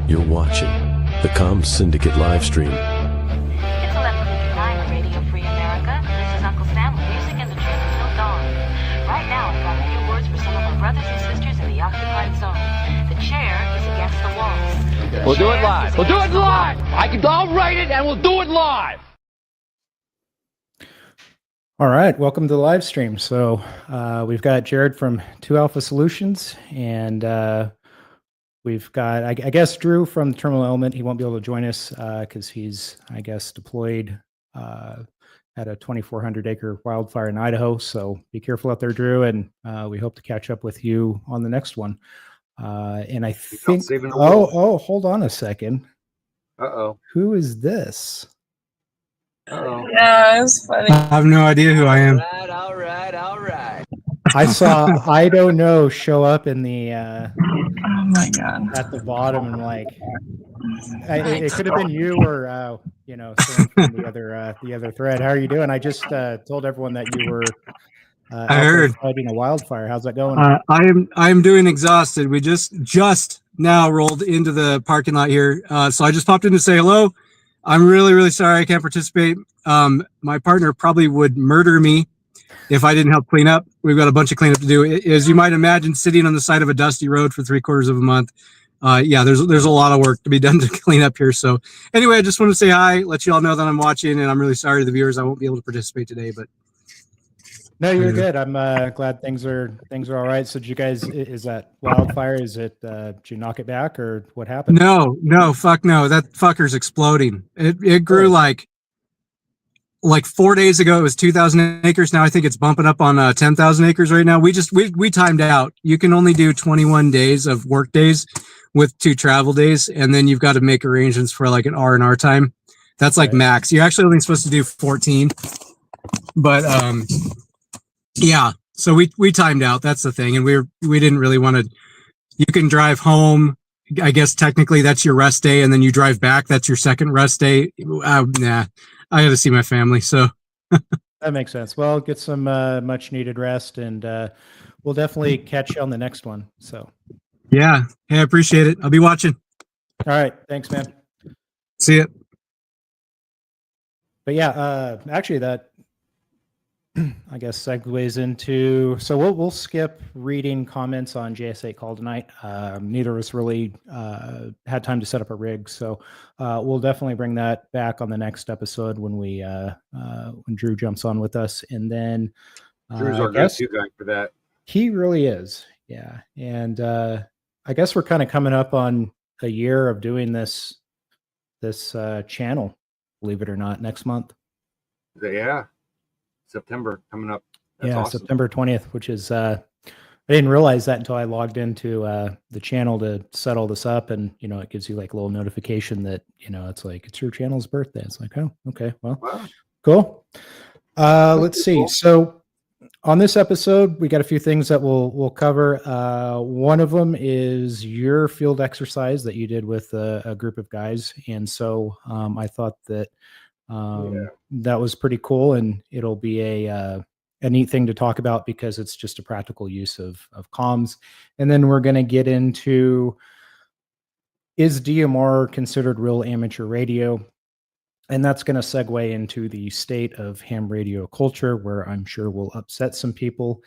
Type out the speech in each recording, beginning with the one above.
You're watching the Com Syndicate live stream. It's 11:59 on Radio Free America. This is Uncle Sam with music and the dream until dawn. Right now, I've got a few words for some of our brothers and sisters in the occupied zone. The chair is against the walls. We'll do it live. We'll do it live. I'll write it and we'll do it live. All right, welcome to the live stream. So we've got Jared from 2 Alpha Solutions, and we've got, I guess, Drew from Terminal Element. He won't be able to join us because he's, I guess, deployed at a 2,400-acre wildfire in Idaho. So be careful out there, Drew, and we hope to catch up with you on the next one. And I think, hold on a second. Who is this? Yeah, it's funny. I have no idea who I am. All right. I saw I don't know show up in the Oh my god. at the bottom, and like it could have been you or someone from the other thread. How are you doing? I just told everyone that you were I heard fighting a wildfire. How's that going? I am doing exhausted. We just now rolled into the parking lot here, so I just popped in to say hello. I'm really sorry I can't participate. My partner probably would murder me if I didn't help clean up. We've got a bunch of cleanup to do. As you might imagine, sitting on the side of a dusty road for 3/4 of a month. Yeah, there's a lot of work to be done to clean up here. So anyway, I just want to say hi, let you all know that I'm watching, and I'm really sorry to the viewers I won't be able to participate today, but No, you're good. I'm glad things are all right. So did you guys, is that wildfire? Is it, did you knock it back or what happened? No, fuck no. That fucker's exploding. It grew like 4 days ago. It was 2,000 acres. Now I think it's bumping up on 10,000 acres right now. We timed out. You can only do 21 days of work days with 2 travel days. And then you've got to make arrangements for like an R&R time. That's like max. You're actually only supposed to do 14, but, yeah, so we timed out. That's the thing, and we didn't really want to. You can drive home. I guess technically that's your rest day, and then you drive back. That's your second rest day. Nah, I got to see my family. So that makes sense. Well, get some much needed rest, and we'll definitely catch you on the next one. So yeah, I appreciate it. I'll be watching. All right, thanks, man. See ya. But yeah, actually that. I guess segues into, so we'll skip reading comments on JS8 call tonight. Neither of us really had time to set up a rig, so we'll definitely bring that back on the next episode when when Drew jumps on with us. And then Drew's our go-to guy for that. He really is, yeah. And I guess we're kind of coming up on a year of doing this channel, believe it or not, next month. Yeah. September coming up. That's awesome. September 20th, which is I didn't realize that until I logged into the channel to set all this up, and it gives you like a little notification that it's like it's your channel's birthday. It's like, oh, okay, well, wow. Cool. Let's see. So on this episode, we got a few things that we'll cover. One of them is your field exercise that you did with a group of guys, and so I thought that that was pretty cool, and it'll be a neat thing to talk about because it's just a practical use of comms. And then we're going to get into, is DMR considered real amateur radio? And that's going to segue into the state of ham radio culture, where I'm sure will upset some people.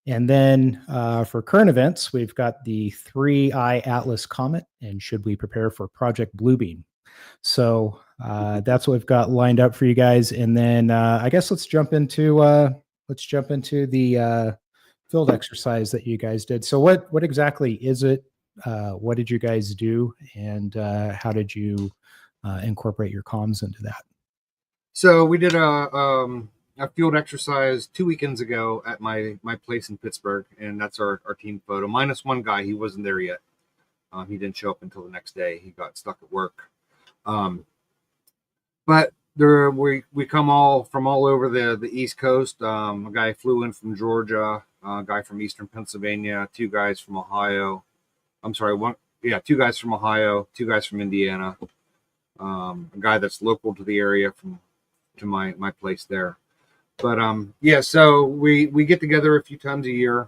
And then for current events, we've got the 3i Atlas Comet, and should we prepare for Project Bluebeam? So that's what we've got lined up for you guys. And then I guess let's jump into the field exercise that you guys did. So what exactly is it? What did you guys do? And how did you incorporate your comms into that? So we did a field exercise 2 weekends ago at my place in Pittsburgh, and that's our team photo. Minus one guy, he wasn't there yet. He didn't show up until the next day. He got stuck at work. But we come all from all over the East Coast. A guy flew in from Georgia, a guy from Eastern Pennsylvania, 2 guys from Ohio. I'm sorry, 2 guys from Ohio, 2 guys from Indiana, a guy that's local to the area to my place there. But yeah, so we get together a few times a year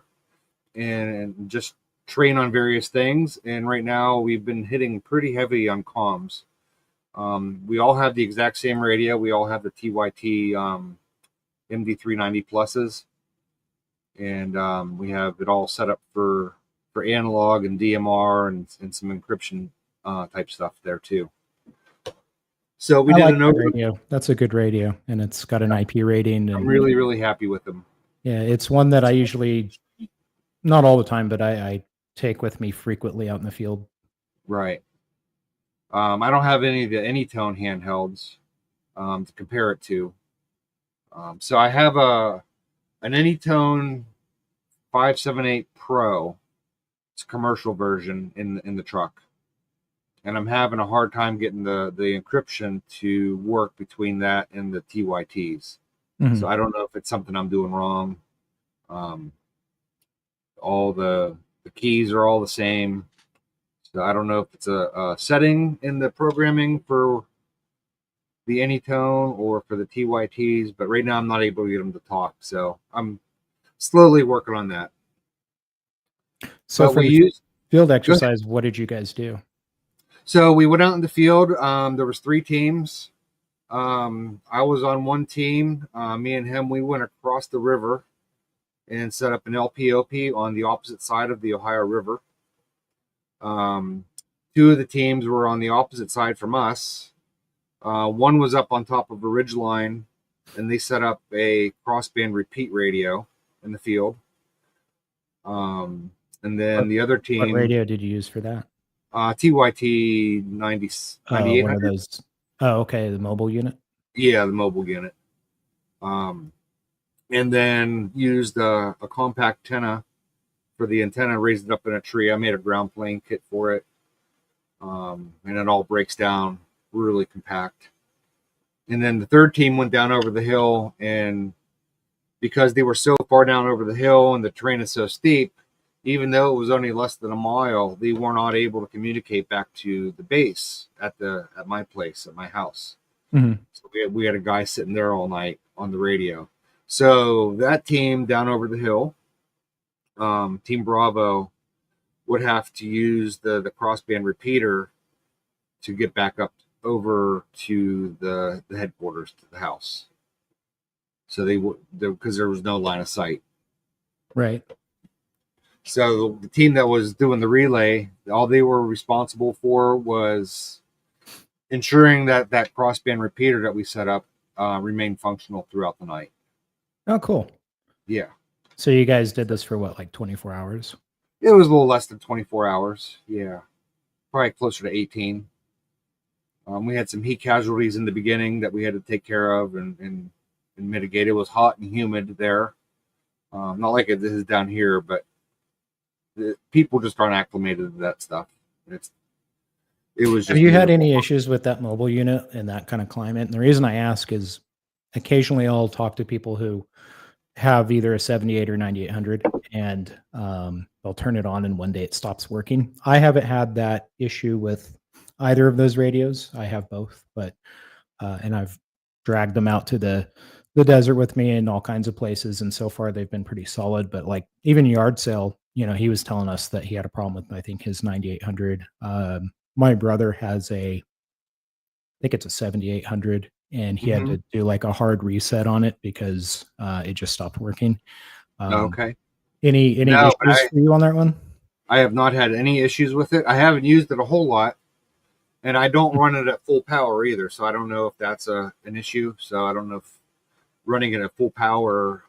and just train on various things. And right now we've been hitting pretty heavy on comms. We all have the exact same radio. We all have the TYT MD390 pluses, and we have it all set up for analog and DMR and some encryption type stuff there too. So we I did like an that over. radio. That's a good radio, and it's got an IP rating. And I'm really happy with them. yeah, it's one that I usually, not all the time, but I take with me frequently out in the field. Right. I don't have any of the Anytone handhelds to compare it to. So I have an Anytone 578 Pro. It's a commercial version in the truck, and I'm having a hard time getting the encryption to work between that and the TYTs. Mhm. So I don't know if it's something I'm doing wrong. All the keys are all the same. So I don't know if it's a setting in the programming for the Anytone or for the TYTs, but right now I'm not able to get them to talk. So I'm slowly working on that. So But for we the use field exercise, what did you guys do? So we went out in the field. There was 3 teams. I was on one team. Me and him, we went across the river and set up an LPOP on the opposite side of the Ohio River. 2 of the teams were on the opposite side from us. One was up on top of a ridge line, and they set up a crossband repeat radio in the field. And then the other team. What radio did you use for that? TYT 9800. One of those. Oh, okay, the mobile unit. Yeah, the mobile unit. And then used a compact antenna for the antenna, raised it up in a tree. I made a ground plane kit for it. And it all breaks down really compact. And then the third team went down over the hill, and because they were so far down over the hill and the terrain is so steep, even though it was only less than a mile, they were not able to communicate back to the base at my place, at my house. Mm-hmm. So we had a guy sitting there all night on the radio. So that team down over the hill, Team Bravo, would have to use the crossband repeater to get back up over to the headquarters, to the house. So they would, because there was no line of sight. Right. So the team that was doing the relay, all they were responsible for was ensuring that crossband repeater that we set up remained functional throughout the night. Oh, cool. Yeah. So you guys did this for what, like 24 hours? It was a little less than 24 hours. Yeah. Probably closer to 18. We had some heat casualties in the beginning that we had to take care of and mitigate. It was hot and humid there. Not like it is down here, but people just aren't acclimated to that stuff. It was just. Have you had any issues with that mobile unit in that kind of climate? And the reason I ask is occasionally I'll talk to people who have either a 78 or 9800 and they'll turn it on and one day it stops working. I haven't had that issue with either of those radios. I have both, but and I've dragged them out to the desert with me in all kinds of places, and so far they've been pretty solid. But like even yard sale, he was telling us that he had a problem with, I think, his 9800. My brother has I think it's a 7800, and he had to do like a hard reset on it because it just stopped working. Okay. Any issues for you on that one? I have not had any issues with it. I haven't used it a whole lot, and I don't run it at full power either. So I don't know if that's an issue. So I don't know if running it at full power,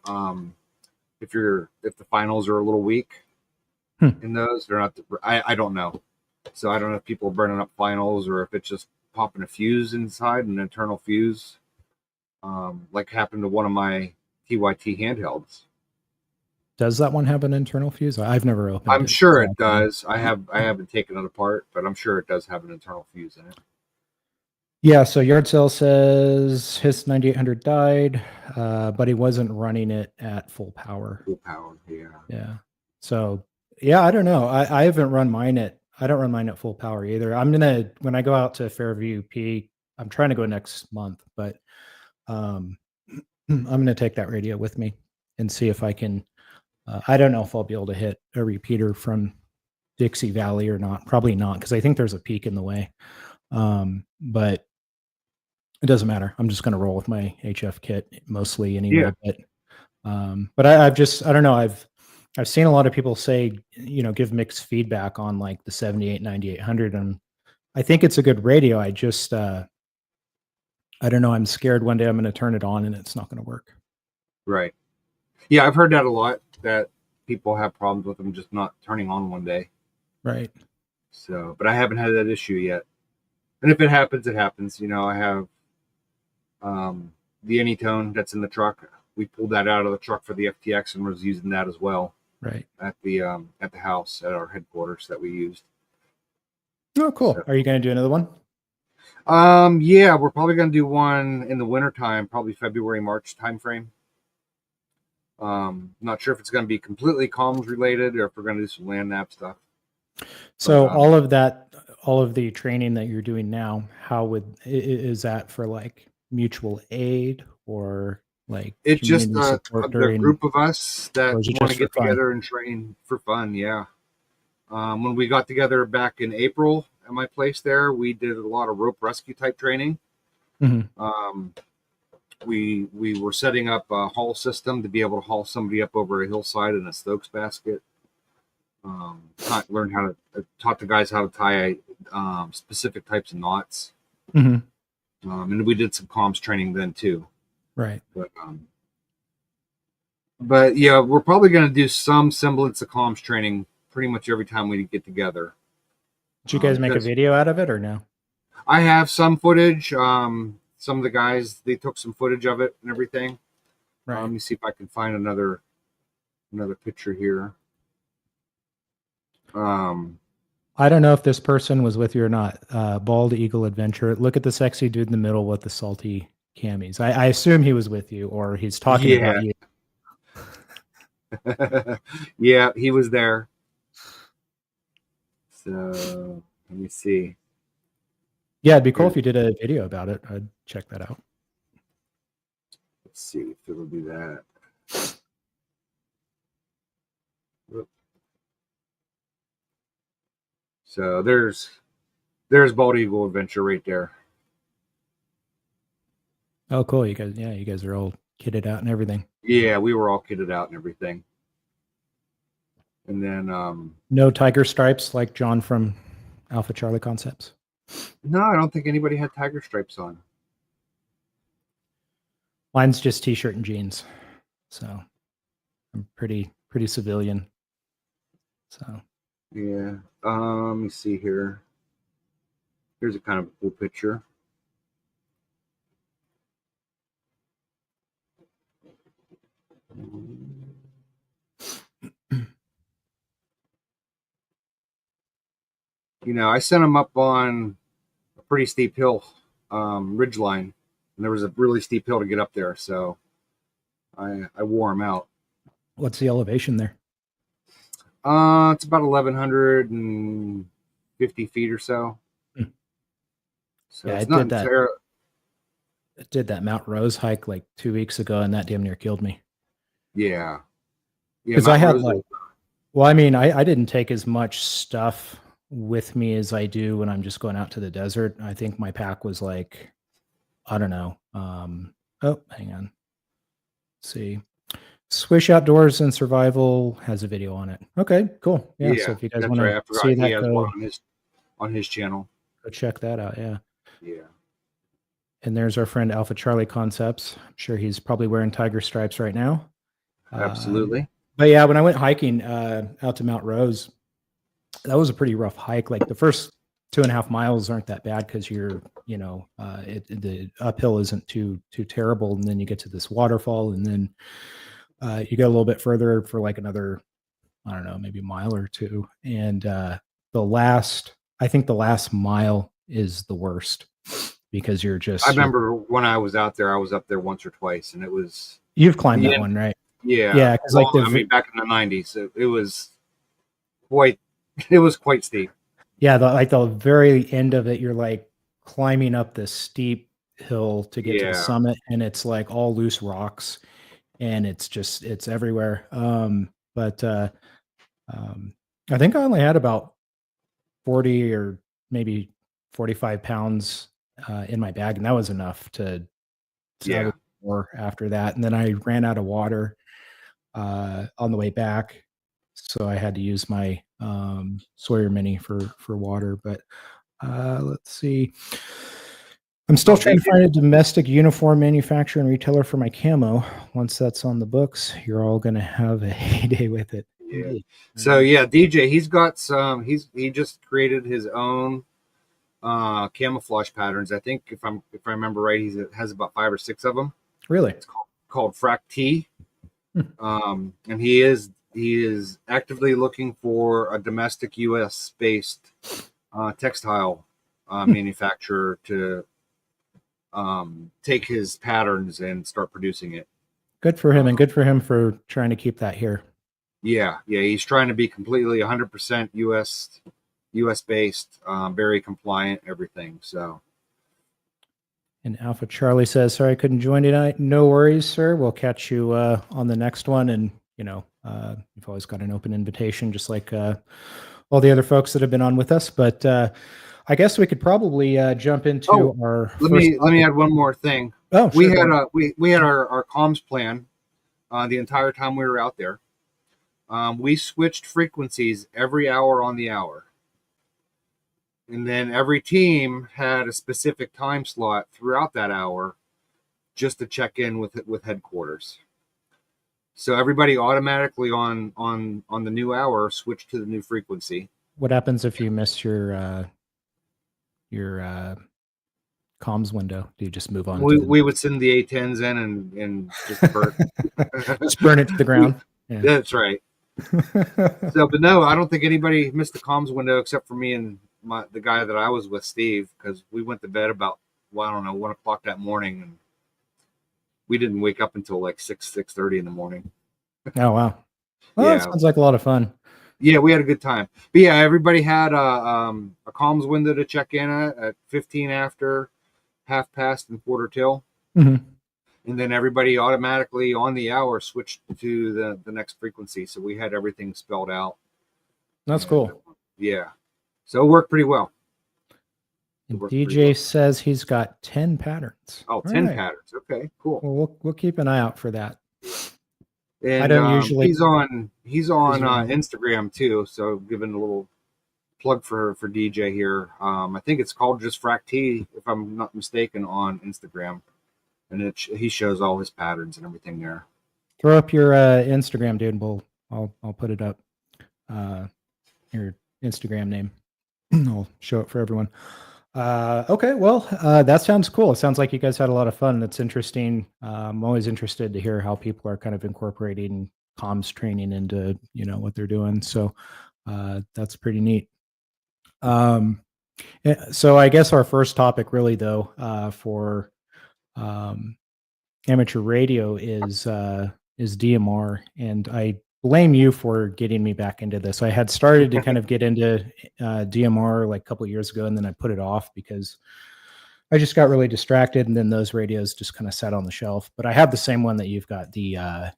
if the finals are a little weak in those, they're not. I don't know. So I don't know if people are burning up finals or if it's just popping a fuse inside, an internal fuse, like happened to one of my TYT handhelds. Does that one have an internal fuse? I've never opened it. I'm sure it does. I haven't taken it apart, but I'm sure it does have an internal fuse in it. Yeah, so Yard Sale says his 9800 died, but he wasn't running it at full power. Full power, yeah. Yeah. So, yeah, I don't know. I haven't run mine I don't run mine at full power either. When I go out to Fairview P, I'm trying to go next month, but I'm going to take that radio with me and see if I can. I don't know if I'll be able to hit a repeater from Dixie Valley or not. Probably not, because I think there's a peak in the way. But it doesn't matter. I'm just going to roll with my HF kit mostly anyway. But I don't know. I've seen a lot of people say, give mixed feedback on like the 78 9800, and I think it's a good radio. I just I don't know. I'm scared one day I'm going to turn it on and it's not going to work. Right. Yeah, I've heard that a lot, that people have problems with them just not turning on one day. Right. So, but I haven't had that issue yet. And if it happens, it happens. I have the Anytone that's in the truck. We pulled that out of the truck for the FTX and was using that as well. Right. At the house, at our headquarters that we used. Oh, cool. So, are you going to do another one? Yeah, we're probably going to do one in the wintertime, probably February, March timeframe. Not sure if it's going to be completely comms related or if we're going to do some land nav stuff. So all of the training that you're doing now, is that for like mutual aid or like it's just a group of us that want to get together and train for fun? Yeah. When we got together back in April at my place there, we did a lot of rope rescue type training. Mm-hmm. We were setting up a haul system to be able to haul somebody up over a hillside in a Stokes basket. Taught the guys how to tie specific types of knots. Mm-hmm. And we did some comms training then too. Right. But yeah, we're probably going to do some semblance of comms training pretty much every time we get together. Did you guys make a video out of it or no? I have some footage. Some of the guys, they took some footage of it and everything. Right. Let me see if I can find another picture here. I don't know if this person was with you or not. Bald Eagle Adventure. Look at the sexy dude in the middle with the salty camis. I assume he was with you, or he's talking about you. Yeah, he was there. So let me see. Yeah, it'd be cool if you did a video about it. I'd check that out. Let's see if it'll do that. So there's Bald Eagle Adventure right there. Oh, cool. You guys are all kitted out and everything. Yeah, we were all kitted out and everything. And then no tiger stripes like John from Alpha Charlie Concepts? No, I don't think anybody had tiger stripes on. Mine's just t-shirt and jeans. So I'm pretty civilian. So yeah. Let me see here. Here's a kind of cool picture. I sent them up on a pretty steep hill, ridge line, and there was a really steep hill to get up there, so I wore them out. What's the elevation there? It's about 1,150 feet or so. So yeah, it's I did that Mount Rose hike like 2 weeks ago, and that damn near killed me. Yeah. Because I had I didn't take as much stuff with me as I do when I'm just going out to the desert. I think my pack was like, I don't know. Oh, hang on. Let's see. Swish Outdoors and Survival has a video on it. Okay, cool. Yeah. So if you guys want to see that, go on his channel. Go check that out. Yeah. Yeah. And there's our friend Alpha Charlie Concepts. I'm sure he's probably wearing tiger stripes right now. Absolutely. But yeah, when I went hiking out to Mount Rose, that was a pretty rough hike. Like the first 2.5 miles aren't that bad because you're, the uphill isn't too terrible, and then you get to this waterfall, and then you go a little bit further for like another, I don't know, maybe a mile or two, and I think the last mile is the worst because you're just. I remember when I was out there, I was up there once or twice, and it was. You've climbed that one, right? Yeah, yeah. Because back in the '90s, it was quite steep. Yeah, the very end of it, you're like climbing up this steep hill to get to the summit, and it's like all loose rocks, and it's everywhere. I think I only had about 40 or maybe 45 pounds in my bag, and that was enough to Yeah. more after that. And then I ran out of water on the way back, so I had to use my Sawyer Mini for water. But let's see. I'm still trying to find a domestic uniform manufacturer and retailer for my camo. Once that's on the books, you're all going to have a heyday with it. Yeah. So yeah, DJ, he's got some. He just created his own camouflage patterns. I think if I remember right, he has about 5 or 6 of them. Really? It's called Frac T. And he is actively looking for a domestic U.S. based textile manufacturer to take his patterns and start producing it. Good for him, and good for him for trying to keep that here. Yeah, he's trying to be completely 100% U.S. based, very compliant, everything. So. And Alpha Charlie says, "Sorry, I couldn't join tonight. No worries, sir. We'll catch you on the next one. And you've always got an open invitation, just like all the other folks that have been on with us. But I guess we could probably jump into our. Let me add one more thing. Oh, we sure. had we had our comms plan the entire time we were out there. We switched frequencies every hour on the hour. And then every team had a specific time slot throughout that hour just to check in with headquarters. So everybody automatically on the new hour switched to the new frequency. What happens if you miss your comms window? Do you just move on? We would send the A10s in and just burn, just burn it to the ground. Yeah. That's right. So, but no, I don't think anybody missed the comms window except for me and the guy that I was with, Steve, because we went to bed about 1 o'clock that morning, and we didn't wake up until like 6:30 in the morning. Oh wow! Well, that sounds like a lot of fun. Yeah, we had a good time. But yeah, everybody had a comms window to check in at 15 after, half past, and quarter till. Mm-hmm. And then everybody automatically on the hour switched to the next frequency. So we had everything spelled out. That's cool. Yeah. So it worked pretty well. And DJ says he's got 10 patterns. Oh, 10 patterns. Okay, cool. Well, we'll keep an eye out for that. And I don't usually. He's on Instagram too. So giving a little plug for DJ here. I think it's called just Frac T, if I'm not mistaken, on Instagram. And he shows all his patterns and everything there. Throw up your Instagram, dude. I'll put it up. Your Instagram name. I'll show it for everyone. Okay, well, that sounds cool. It sounds like you guys had a lot of fun. It's interesting. I'm always interested to hear how people are kind of incorporating comms training into what they're doing. So that's pretty neat. So I guess our first topic, really, though, for amateur radio is DMR, and I blame you for getting me back into this. I had started to kind of get into DMR like a couple of years ago, and then I put it off because I just got really distracted, and then those radios just kind of sat on the shelf. But I have the same one that you've got, the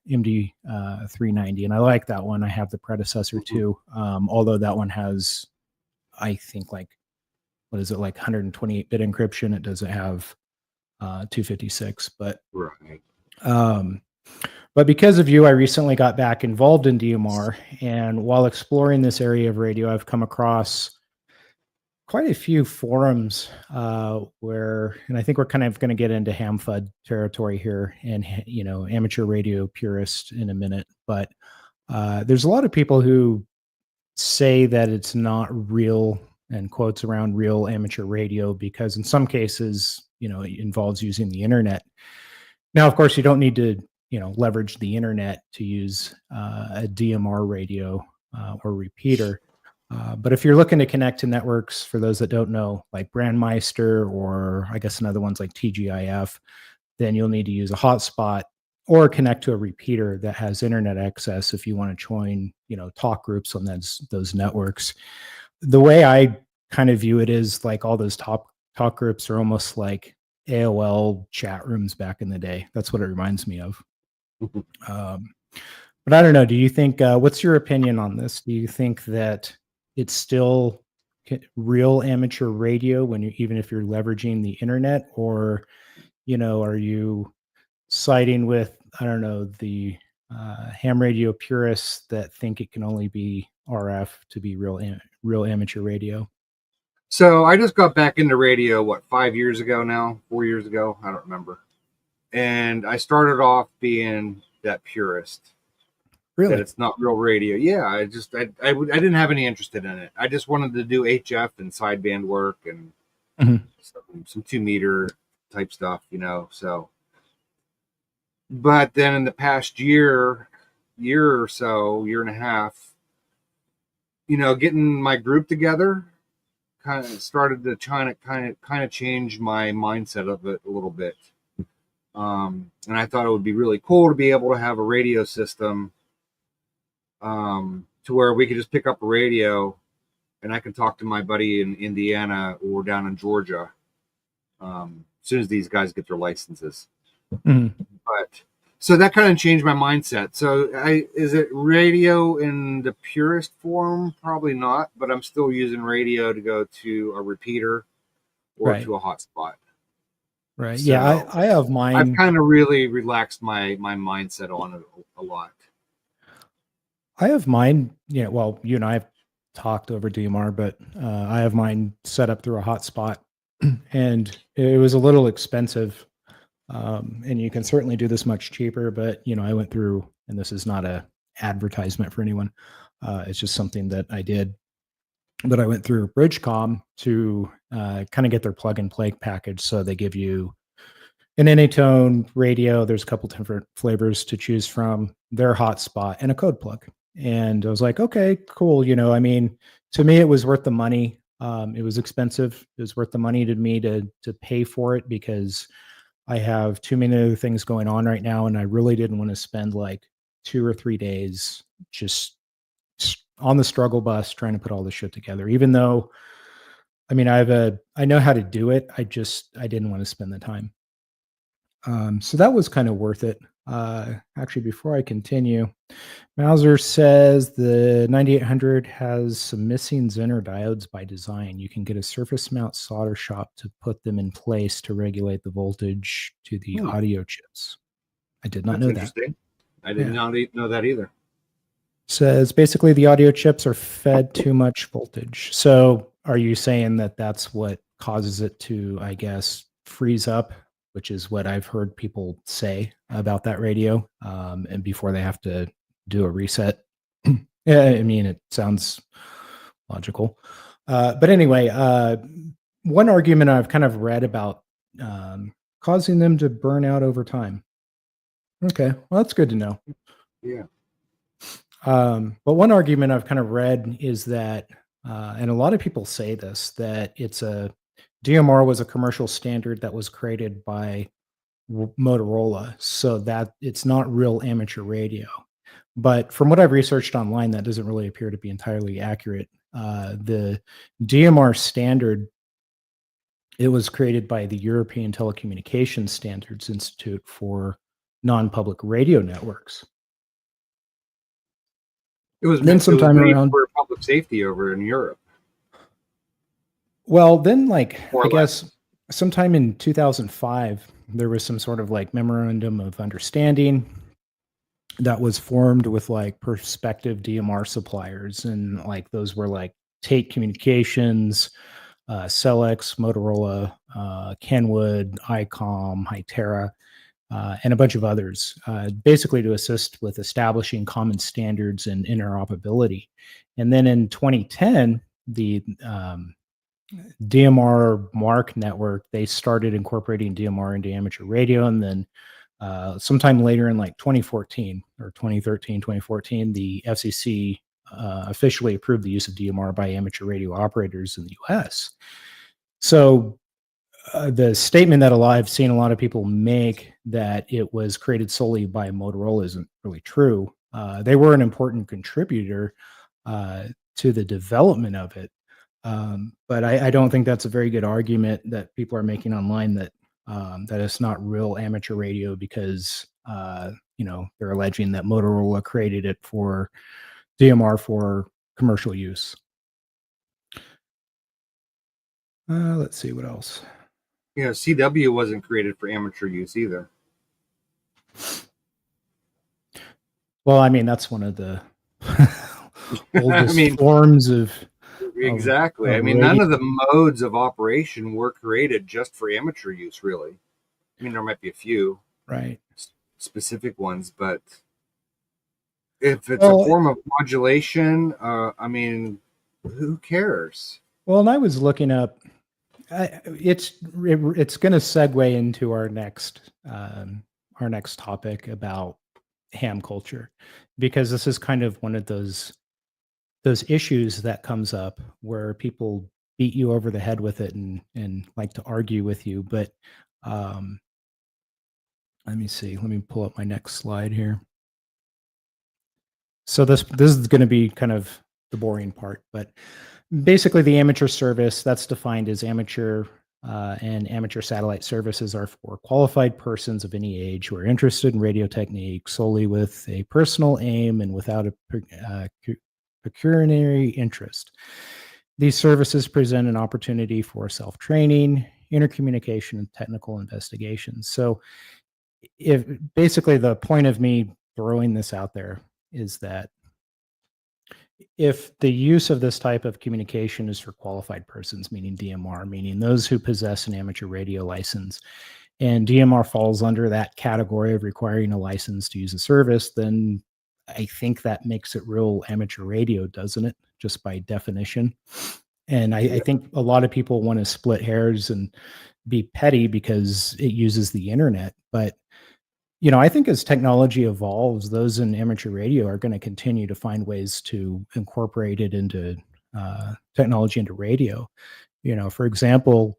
MD 390, and I like that one. I have the predecessor too, although that one has, I think, like 128-bit encryption. It doesn't have 256, but right. But because of you, I recently got back involved in DMR, and while exploring this area of radio, I've come across quite a few forums where, and I think we're kind of going to get into ham FUD territory here, and amateur radio purist in a minute. But there's a lot of people who say that it's not real, and quotes around real amateur radio, because in some cases, it involves using the internet. Now, of course, you don't need to leverage the internet to use a DMR radio or repeater. But if you're looking to connect to networks, for those that don't know, like Brandmeister, or I guess another one's like TGIF, then you'll need to use a hotspot or connect to a repeater that has internet access if you want to join, talk groups on those networks. The way I kind of view it is like all those talk groups are almost like AOL chat rooms back in the day. That's what it reminds me of. But But I don't know. Do you think, what's your opinion on this? Do you think that it's still real amateur radio when you, even if you're leveraging the internet, or, are you siding with, I don't know, the ham radio purists that think it can only be RF to be real amateur radio? So I just got back into radio, 5 years ago now, 4 years ago, I don't remember. And I started off being that purist. Really? That it's not real radio. Yeah, I didn't have any interest in it. I just wanted to do HF and sideband work and some 2-meter type stuff, So, but then in the past year or so, year and a half, getting my group together kind of started to kind of change my mindset of it a little bit. And I thought it would be really cool to be able to have a radio system to where we could just pick up a radio and I can talk to my buddy in Indiana or down in Georgia as soon as these guys get their licenses. But so that kind of changed my mindset. So is it radio in the purest form? Probably not, but I'm still using radio to go to a repeater or to a hotspot. Right. So Yeah, I have mine. I've kind of really relaxed my mindset on it a lot. I have mine. Yeah. Well, you and I have talked over DMR, but I have mine set up through a hotspot, and it was a little expensive. And you can certainly do this much cheaper, but I went through, and this is not a advertisement for anyone. It's just something that I did, but I went through Bridgecom to kind of get their plug and play package. So they give you an Anytone radio. There's a couple different flavors to choose from, their hotspot, and a code plug. And I was like, okay, cool. I mean, to me, it was worth the money. It was expensive. It was worth the money to me to pay for it because I have too many other things going on right now. And I really didn't want to spend like 2 or 3 days just on the struggle bus trying to put all this shit together, even though, I mean, I know how to do it. I didn't want to spend the time. So that was kind of worth it. Actually, before I continue, Mauser says the 9800 has some missing Zener diodes by design. You can get a surface mount solder shop to put them in place to regulate the voltage to the audio chips. I did not know that. I did not know that either. Says basically the audio chips are fed too much voltage. So are you saying that that's what causes it to, I guess, freeze up, which is what I've heard people say about that radio, and before they have to do a reset? Yeah, I mean, it sounds logical. But anyway, one argument I've kind of read about causing them to burn out over time. Okay, well, that's good to know. Yeah. But one argument I've kind of read is that, and a lot of people say this, that DMR was a commercial standard that was created by Motorola, so that it's not real amateur radio. But from what I've researched online, that doesn't really appear to be entirely accurate. The DMR standard, it was created by the European Telecommunications Standards Institute for non-public radio networks. It was then sometime around for public safety over in Europe. Well, then I guess sometime in 2005, there was some sort of memorandum of understanding that was formed with prospective DMR suppliers, and those were Tate Communications, Celex, Motorola, Kenwood, ICOM, Hytera, and a bunch of others, basically to assist with establishing common standards and interoperability. And then in 2010, the DMR Mark network, they started incorporating DMR into amateur radio. And then sometime later in 2014 or 2013, 2014, the FCC officially approved the use of DMR by amateur radio operators in the US. So the statement that I've seen a lot of people make that it was created solely by Motorola isn't really true. They were an important contributor to the development of it. But I don't think that's a very good argument that people are making online that it's not real amateur radio because they're alleging that Motorola created it for DMR for commercial use. Let's see what else. CW wasn't created for amateur use either. Well, I mean, that's one of the oldest forms of Exactly. of None radio. of the modes of operation were created just for amateur use, really. There might be a few Right. specific ones, but if it's a form of modulation, who cares? Well, and I was looking up. It's going to segue into our next topic about ham culture, because this is kind of one of those issues that comes up where people beat you over the head with it and like to argue with you. But let me see. Let me pull up my next slide here. So this is going to be kind of the boring part, but basically the amateur service that's defined as amateur and amateur satellite services are for qualified persons of any age who are interested in radio technique solely with a personal aim and without a pecuniary interest. These services present an opportunity for self-training, intercommunication, and technical investigation. So if basically the point of me throwing this out there is that if the use of this type of communication is for qualified persons, meaning DMR, meaning those who possess an amateur radio license, and DMR falls under that category of requiring a license to use a service, then I think that makes it real amateur radio, doesn't it? Just by definition. And I think a lot of people want to split hairs and be petty because it uses the internet. But I think as technology evolves, those in amateur radio are going to continue to find ways to incorporate it into technology into radio. For example,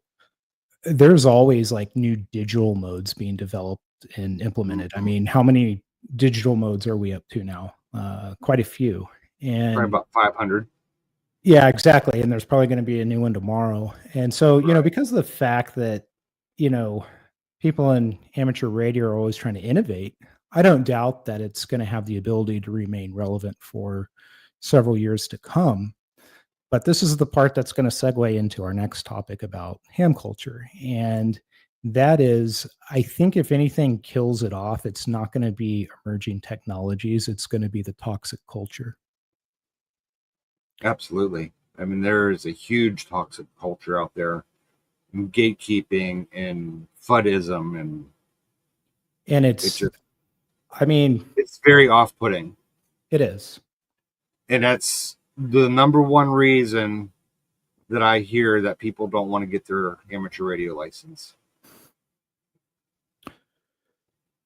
there's always like new digital modes being developed and implemented. How many digital modes are we up to now? Quite a few. And probably about 500. Yeah, exactly. And there's probably going to be a new one tomorrow. And so, because of the fact that, people in amateur radio are always trying to innovate, I don't doubt that it's going to have the ability to remain relevant for several years to come. But this is the part that's going to segue into our next topic about ham culture. And that is, I think if anything kills it off, it's not going to be emerging technologies. It's going to be the toxic culture. Absolutely. There is a huge toxic culture out there, and gatekeeping and FUDism, and it's very off-putting. It is. And that's the number one reason that I hear that people don't want to get their amateur radio license.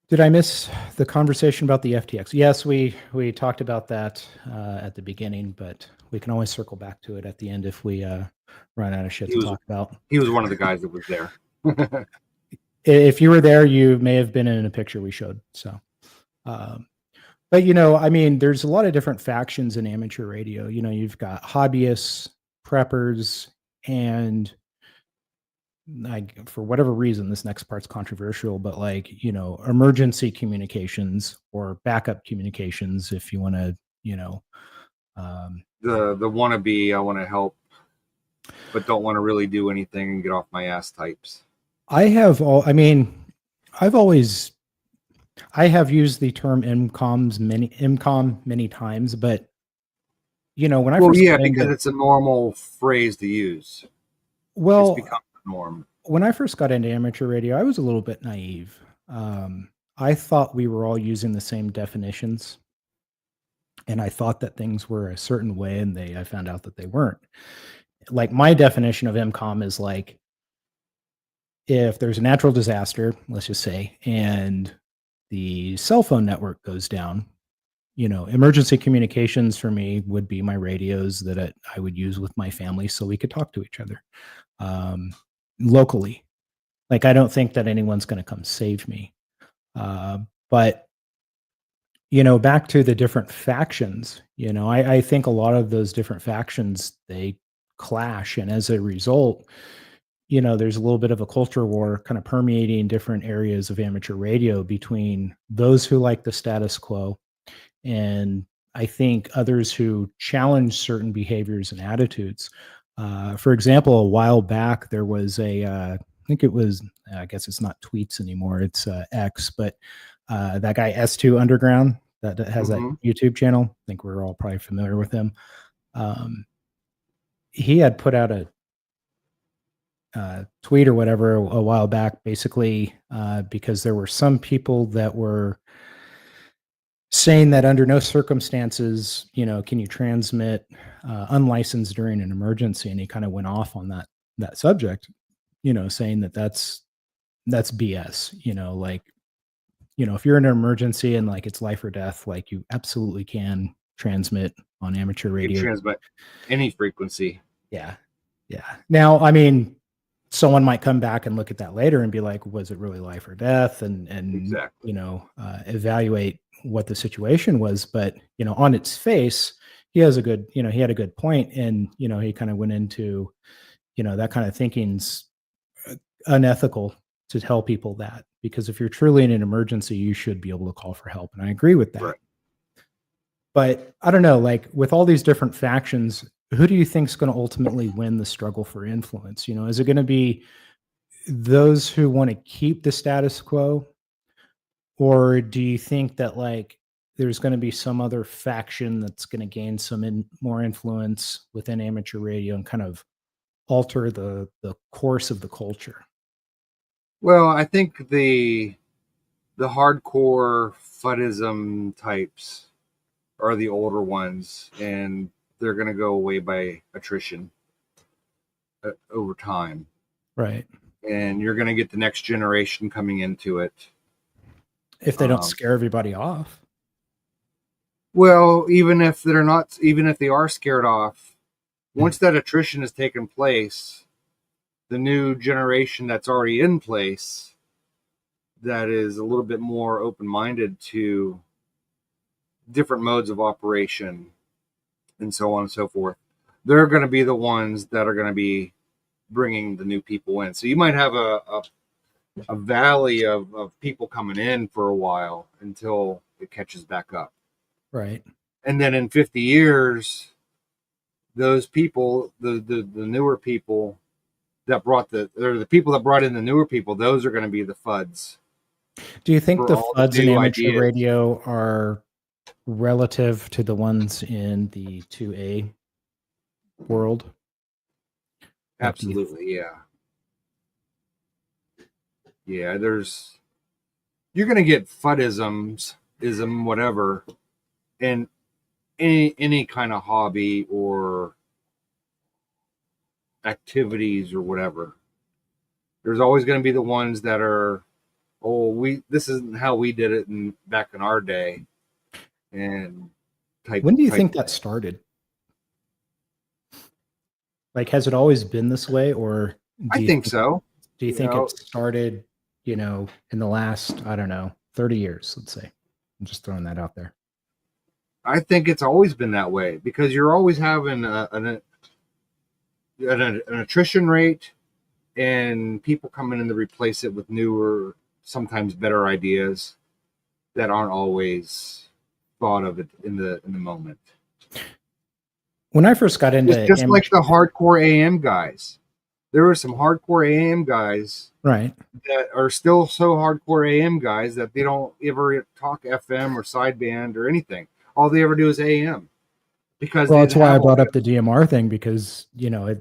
Did I miss the conversation about the FTX? Yes, we talked about that at the beginning, but we can always circle back to it at the end if we run out of shit to talk about. He was one of the guys that was there. If you were there, you may have been in a picture we showed. So, but there's a lot of different factions in amateur radio. You've got hobbyists, preppers, and for whatever reason, this next part's controversial, but emergency communications or backup communications, if you want to, the wannabe, I want to help, but don't want to really do anything and get off my ass types. I have used the term IMCOM many times, but when I first because it's a normal phrase to use. Well, it's become the norm. When I first got into amateur radio, I was a little bit naive. I thought we were all using the same definitions, and I thought that things were a certain way, and I found out that they weren't. Like, my definition of IMCOM is like, if there's a natural disaster, let's just say, and the cell phone network goes down, emergency communications for me would be my radios that I would use with my family so we could talk to each other locally. Like, I don't think that anyone's going to come save me. But, back to the different factions, I think a lot of those different factions, they clash. And as a result, you know, there's a little bit of a culture war kind of permeating different areas of amateur radio between those who like the status quo and I think others who challenge certain behaviors and attitudes. For example, a while back, there was I think it was, I guess it's not tweets anymore, it's X, but that guy S2 Underground that has that YouTube channel. I think we're all probably familiar with him. He had put out a tweet or whatever a while back, basically because there were some people that were saying that under no circumstances, you know, can you transmit unlicensed during an emergency, and he kind of went off on that subject, you know, saying that that's BS, you know, like, you know, if you're in an emergency and like it's life or death, like you absolutely can transmit on amateur radio. You transmit any frequency. Yeah. Now, I mean, someone might come back and look at that later and be like, was it really life or death? And exactly. You know, evaluate what the situation was. But, you know, on its face, he had a good point. And, you know, he kind of went into, you know, that kind of thinking's unethical to tell people that, because if you're truly in an emergency, you should be able to call for help. And I agree with that. Right. But I don't know, like with all these different factions, who do you think is going to ultimately win the struggle for influence? You know, is it going to be those who want to keep the status quo? Or do you think that like there's going to be some other faction that's going to gain some more influence within amateur radio and kind of alter the course of the culture? Well, I think the hardcore FUDism types are the older ones, and they're going to go away by attrition over time. Right. And you're going to get the next generation coming into it. If they don't scare everybody off. Well, even if they are scared off, once that attrition has taken place, the new generation that's already in place that is a little bit more open-minded to different modes of operation and so on and so forth, they're going to be the ones that are going to be bringing the new people in. So you might have a valley of people coming in for a while until it catches back up. Right. And then in 50 years, those people, the newer people that brought the people that brought in the newer people, those are going to be the FUDs. Do you think the FUDs in amateur ideas. radio are relative to the ones in the 2A world? Absolutely, yeah. Yeah, you're going to get FUDism, whatever, in any kind of hobby or activities or whatever. There's always going to be the ones that are, this isn't how we did it back in our day. And when do you think that started? Like, has it always been this way, or I think so. Do you think it started, you know, in the last, I don't know, 30 years, let's say? I'm just throwing that out there. I think it's always been that way, because you're always having an attrition rate and people coming in to replace it with newer, sometimes better ideas that aren't always thought of it in the moment. When I first got into just like the hardcore AM guys, there were some hardcore AM guys, right, that are still so hardcore AM guys that they don't ever talk FM or sideband or anything. All they ever do is AM. Because that's why I brought up the DMR thing, because, you know,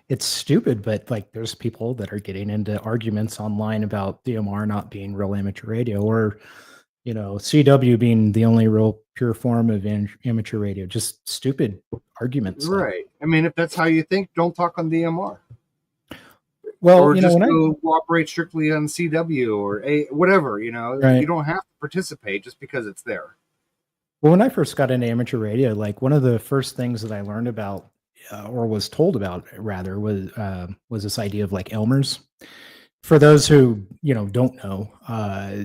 it's stupid, but like there's people that are getting into arguments online about DMR not being real amateur radio, or, you know, CW being the only real pure form of amateur radio. Just stupid arguments. Right. I mean, if that's how you think, don't talk on DMR. Well, or you just know, operate strictly on CW or whatever, you know, right. You don't have to participate just because it's there. Well, when I first got into amateur radio, like one of the first things that I learned about, or was told about rather, was this idea of like Elmers. For those who, you know, don't know,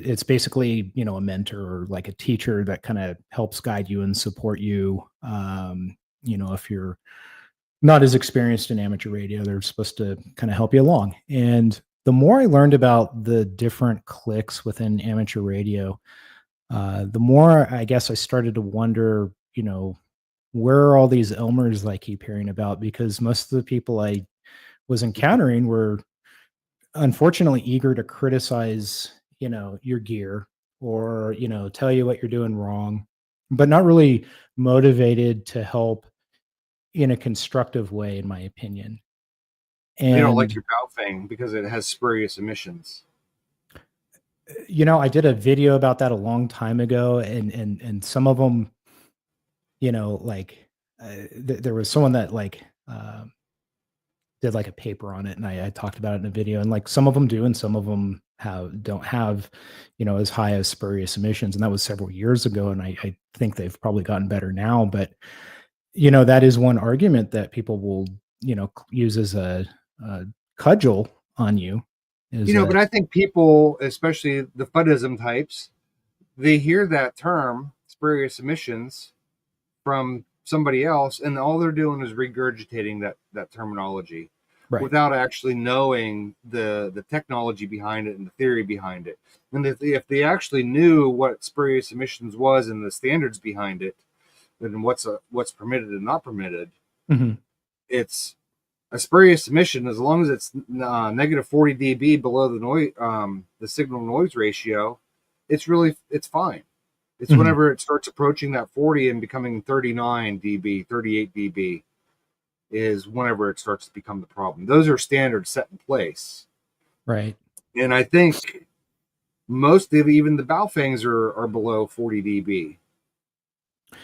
it's basically, you know, a mentor or like a teacher that kind of helps guide you and support you. You know, if you're not as experienced in amateur radio. They're supposed to kind of help you along. And the more I learned about the different cliques within amateur radio, the more I guess I started to wonder, where are all these Elmers I keep hearing about? Because most of the people I was encountering were unfortunately eager to criticize, your gear or, tell you what you're doing wrong, but not really motivated to help in a constructive way, in my opinion. They don't like And, your Baofeng because it has spurious emissions. I did a video about that a long time ago, and some of them, there was someone that did like a paper on it, and I talked about it in a video, and like some of them do, and some of them don't have, as high as spurious emissions, and that was several years ago, and I think they've probably gotten better now, but that is one argument that people will, use as a cudgel on you. Is But I think people, especially the Fuddism types, they hear that term, spurious emissions, from somebody else, and all they're doing is regurgitating that terminology right. without actually knowing the technology behind it and the theory behind it. And if they actually knew what spurious emissions was and the standards behind it, and what's permitted and not permitted, it's a spurious emission as long as it's negative 40 dB below the noise, the signal noise ratio. It's fine. It's whenever it starts approaching that 40 and becoming 39 dB, 38 dB, is whenever it starts to become the problem. Those are standards set in place, right? And I think most of even the Baofengs are below 40 dB.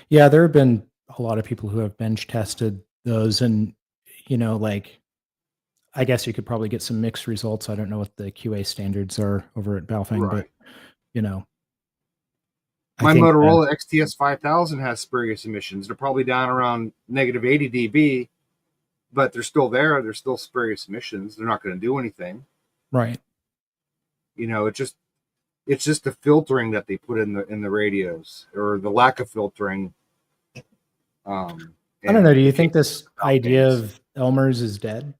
Yeah, there have been a lot of people who have bench tested those, and I guess you could probably get some mixed results. I don't know what the QA standards are over at Baofeng, Right. but my Motorola XTS 5000 has spurious emissions. They're probably down around negative 80 dB, but they're still there. They're still spurious emissions. They're not going to do anything. Right. It's just the filtering that they put in the radios, or the lack of filtering. I don't know. Do you think this idea of Elmer's is dead?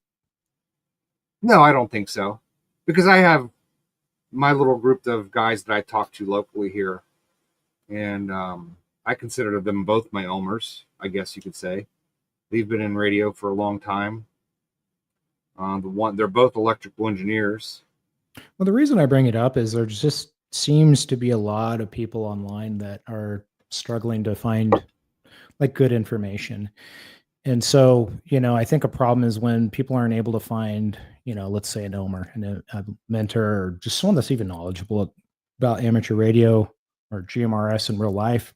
No, I don't think so, because I have my little group of guys that I talk to locally here, and I consider them both my Elmers, I guess you could say. They've been in radio for a long time. They're both electrical engineers. Well, the reason I bring it up is there just seems to be a lot of people online that are struggling to find like good information. And so, I think a problem is when people aren't able to find, let's say an Elmer and a mentor, or just someone that's even knowledgeable about amateur radio or GMRS in real life.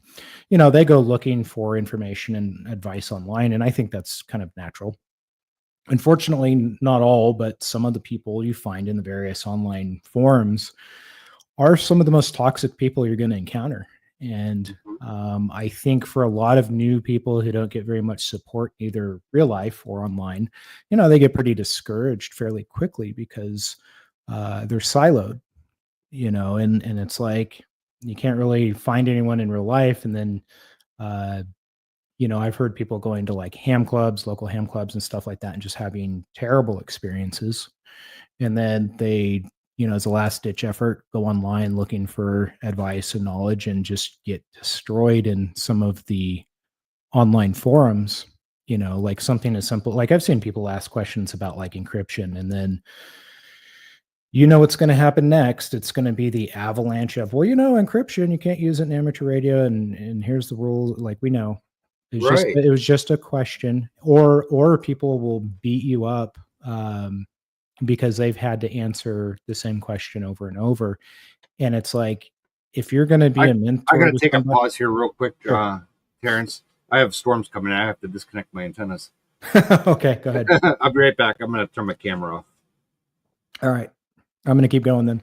They go looking for information and advice online. And I think that's kind of natural. Unfortunately, not all, but some of the people you find in the various online forums are some of the most toxic people you're going to encounter. And I think for a lot of new people who don't get very much support, either real life or online, they get pretty discouraged fairly quickly because they're siloed, and it's like you can't really find anyone in real life. And then, I've heard people going to like ham clubs, local ham clubs and stuff like that, and just having terrible experiences. And then they, as a last ditch effort, go online looking for advice and knowledge and just get destroyed in some of the online forums, like something as simple. Like I've seen people ask questions about like encryption, and then, what's going to happen next. It's going to be the avalanche of, encryption, you can't use it in amateur radio. And here's the rule. Like we know it was just a question, or people will beat you up, because they've had to answer the same question over and over. And it's like, if you're going to be a mentor, I got to take a pause here real quick, Sure. Terrence. I have storms coming in. I have to disconnect my antennas. Okay, go ahead. I'll be right back. I'm going to turn my camera off. All right. I'm going to keep going then.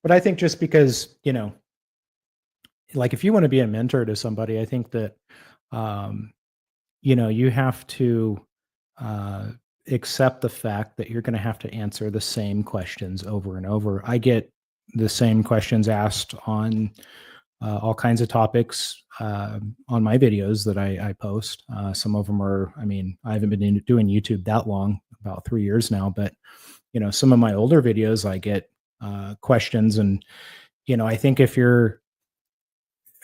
But I think just because, like if you want to be a mentor to somebody, I think that, you have to accept the fact that you're going to have to answer the same questions over and over. I get the same questions asked on all kinds of topics on my videos that I post. Some of them are, I mean, I haven't been doing YouTube that long, about 3 years now, but some of my older videos, I get questions, and I think if your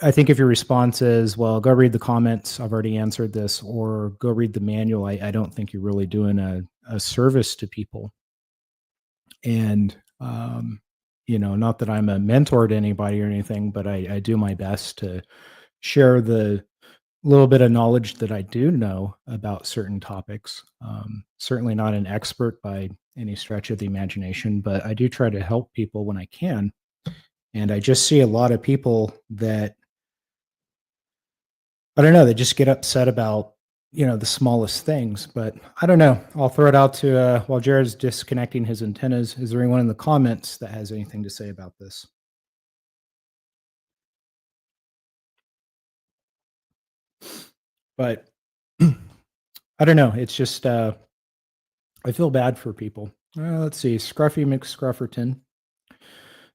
response is, well, go read the comments, I've already answered this, or go read the manual, I don't think you're really doing a service to people. And, not that I'm a mentor to anybody or anything, but I do my best to share the little bit of knowledge that I do know about certain topics. Certainly not an expert by any stretch of the imagination, but I do try to help people when I can. And I just see a lot of people that, I don't know, they just get upset about, the smallest things. But I don't know. I'll throw it out to, while Jared's disconnecting his antennas, is there anyone in the comments that has anything to say about this? But I don't know. It's just, I feel bad for people. Let's see. Scruffy McScrufferton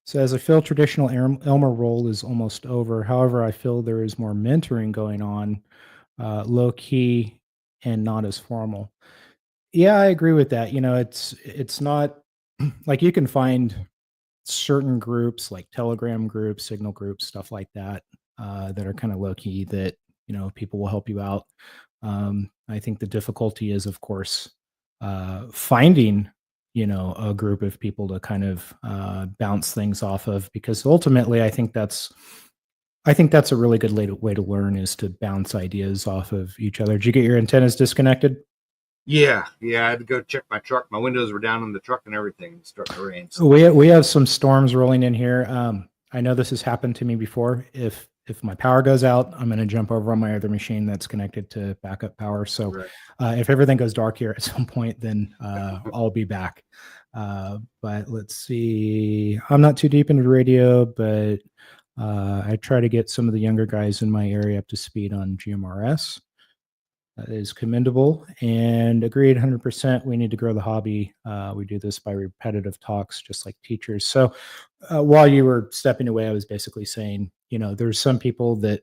says, I feel traditional Elmer role is almost over. However, I feel there is more mentoring going on, low key and not as formal. Yeah, I agree with that. It's not like you can find certain groups like Telegram groups, Signal groups, stuff like that, that are kind of low key that, people will help you out. I think the difficulty is, of course, finding, a group of people to kind of bounce things off of, because ultimately I think that's a really good way to learn, is to bounce ideas off of each other. Did you get your antennas disconnected? Yeah, I had to go check my truck. My windows were down in the truck and everything. It's starting to rain. So. We have some storms rolling in here. I know this has happened to me before. If my power goes out, I'm going to jump over on my other machine that's connected to backup power. So right. If everything goes dark here at some point, then I'll be back. But let's see. I'm not too deep into radio, but I try to get some of the younger guys in my area up to speed on GMRS. That is commendable, and agreed 100%. We need to grow the hobby. We do this by repetitive talks, just like teachers. So while you were stepping away, I was basically saying, there's some people that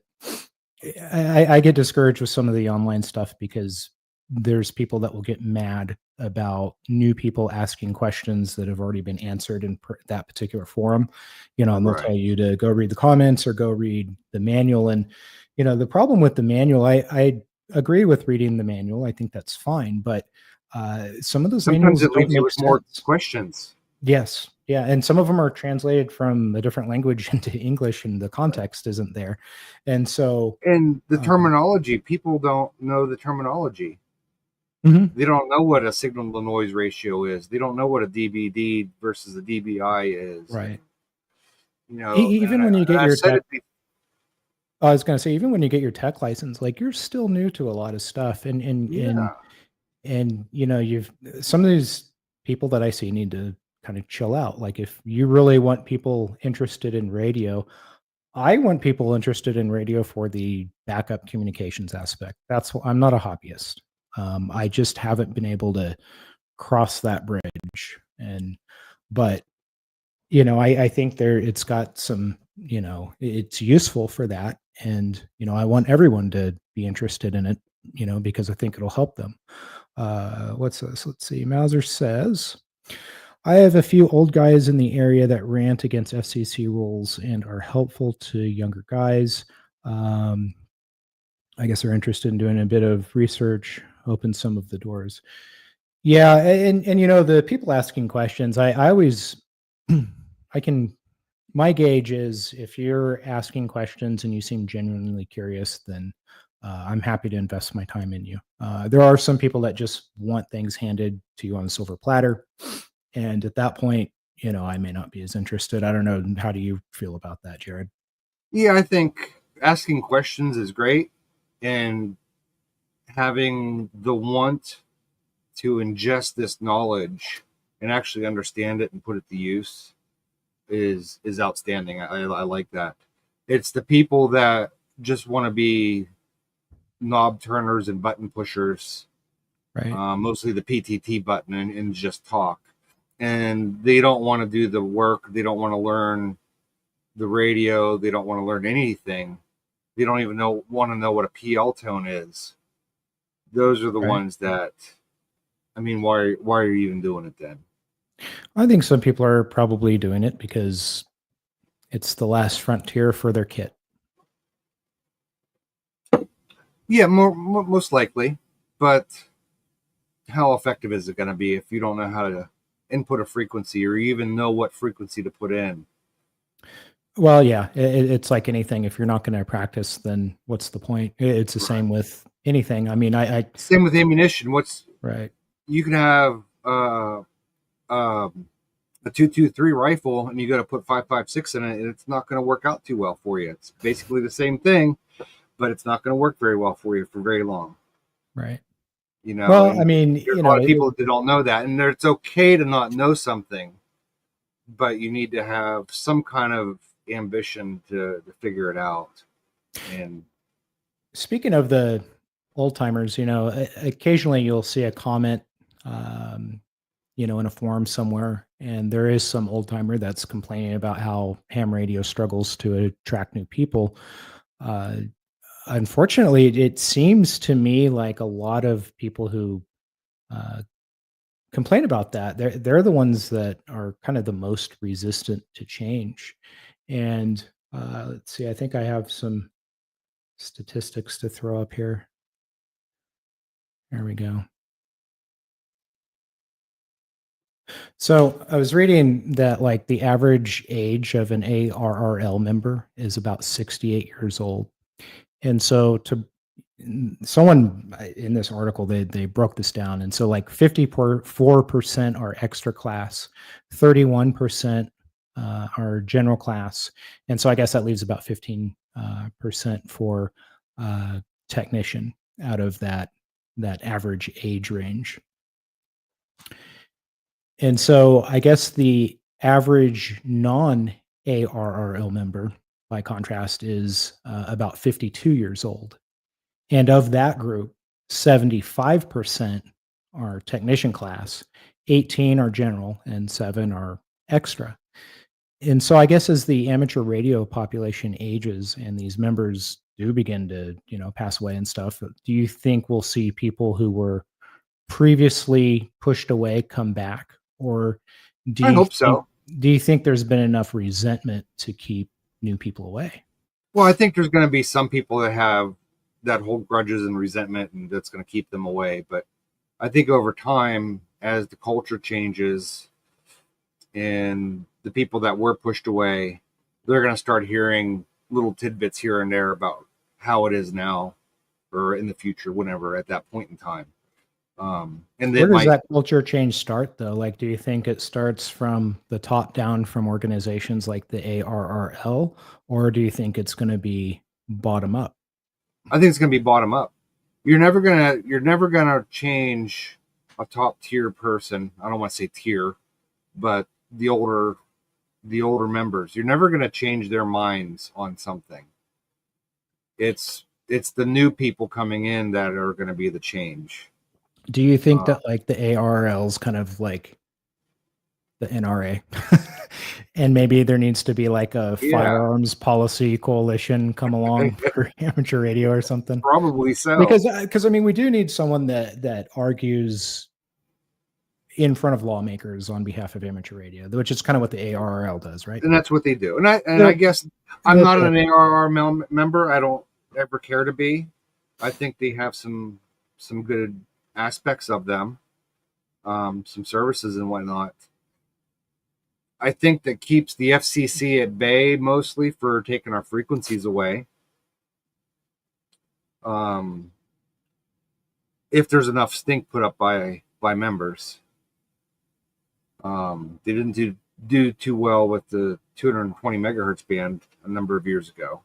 I get discouraged with some of the online stuff, because there's people that will get mad about new people asking questions that have already been answered in that particular forum, and they'll tell you to go read the comments or go read the manual. And, the problem with the manual, I agree with reading the manual. I think that's fine, but some of those sometimes manuals it leaves you with sense. more questions. Yes, yeah, and some of them are translated from a different language into English, and the context isn't there, and so the terminology, people don't know the terminology. Mm-hmm. They don't know what a signal to noise ratio is. They don't know what a dBd versus a dBi is. Right. Even when you get your tech, I was going to say, even when you get your tech license, like, you're still new to a lot of stuff, and you've some of these people that I see need to kind of chill out. Like, if you really want people interested in radio, I want people interested in radio for the backup communications aspect. That's what, I'm not a hobbyist. I just haven't been able to cross that bridge. But I think it's got some, it's useful for that. And, I want everyone to be interested in it, because I think it'll help them. What's this? Let's see. Mauser says, I have a few old guys in the area that rant against FCC rules and are helpful to younger guys. I guess they're interested in doing a bit of research, open some of the doors. Yeah. And the people asking questions, I always, my gauge is, if you're asking questions and you seem genuinely curious, then I'm happy to invest my time in you. There are some people that just want things handed to you on a silver platter. And at that point, I may not be as interested. I don't know. How do you feel about that, Jared? Yeah, I think asking questions is great. And having the want to ingest this knowledge and actually understand it and put it to use is outstanding. I like that. It's the people that just want to be knob turners and button pushers, right? Mostly the PTT button and just talk. And they don't want to do the work. They don't want to learn the radio. They don't want to learn anything. They don't even want to know what a PL tone is. Those are the Right. ones that, I mean, why are you even doing it then? I think some people are probably doing it because it's the last frontier for their kit. Yeah, most likely. But how effective is it going to be if you don't know how to input a frequency or even know what frequency to put in? Well, yeah, it's like anything. If you're not going to practice, then what's the point? It's the same with anything. I mean, I Same with ammunition. right. You can have a 223 rifle and you got to put 5.56 in it, and it's not going to work out too well for you. It's basically the same thing, but it's not going to work very well for you for very long. Right. You know, Well, I mean, there's a lot of people that don't know that, and it's okay to not know something, but you need to have some kind of ambition to figure it out. And speaking of the old timers, occasionally you'll see a comment, in a forum somewhere, and there is some old timer that's complaining about how ham radio struggles to attract new people. Unfortunately, it seems to me like a lot of people who complain about that, they're the ones that are kind of the most resistant to change. And let's see, I think I have some statistics to throw up here. There we go. So I was reading that like the average age of an ARRL member is about 68 years old. And so someone in this article, they broke this down. And so like 54% are extra class, 31% are general class. And so I guess that leaves about 15% for technician out of that average age range. And so I guess the average non-ARRL member, by contrast, is about 52 years old. And of that group, 75% are technician class, 18 are general, and 7 are extra. And so I guess as the amateur radio population ages and these members do begin to, pass away and stuff, do you think we'll see people who were previously pushed away come back? Or I hope so. Do you think there's been enough resentment to keep new people away? Well, I think there's going to be some people that hold grudges and resentment, and that's going to keep them away. But I think over time, as the culture changes and the people that were pushed away, they're going to start hearing little tidbits here and there about how it is now or in the future, whenever at that point in time. And where does that culture change start, though? Like, do you think it starts from the top down from organizations like the ARRL, or do you think it's going to be bottom up? I think it's going to be bottom up. You're never gonna change a top tier person. I don't want to say tier, but the older members. You're never going to change their minds on something. It's the new people coming in that are going to be the change. Do you think that like the ARRL is kind of like the NRA, and maybe there needs to be like a firearms policy coalition come along for amateur radio or something? Probably so. Because I mean, we do need someone that argues in front of lawmakers on behalf of amateur radio, which is kind of what the ARRL does, right? And that's what they do. And I guess I'm not an ARRL member. I don't ever care to be. I think they have some good aspects of them, some services and whatnot. I think that keeps the FCC at bay mostly for taking our frequencies away. If there's enough stink put up by members. They didn't do too well with the 220 megahertz band a number of years ago.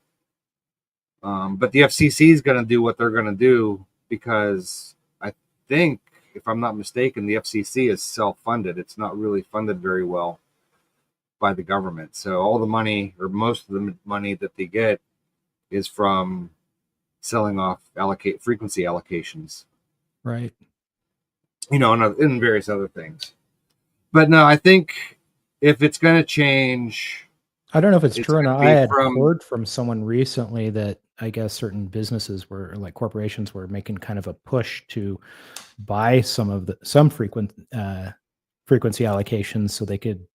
But the FCC is going to do what they're going to do because I think, if I'm not mistaken, the FCC is self-funded. It's not really funded very well by the government. So all the money, or most of the money that they get, is from selling off frequency allocations. Right. And various other things. But no, I think if it's going to change, I don't know if it's It's true or gonna not. I be had from heard from someone recently that I guess certain businesses were like corporations were making kind of a push to buy some frequency allocations so they could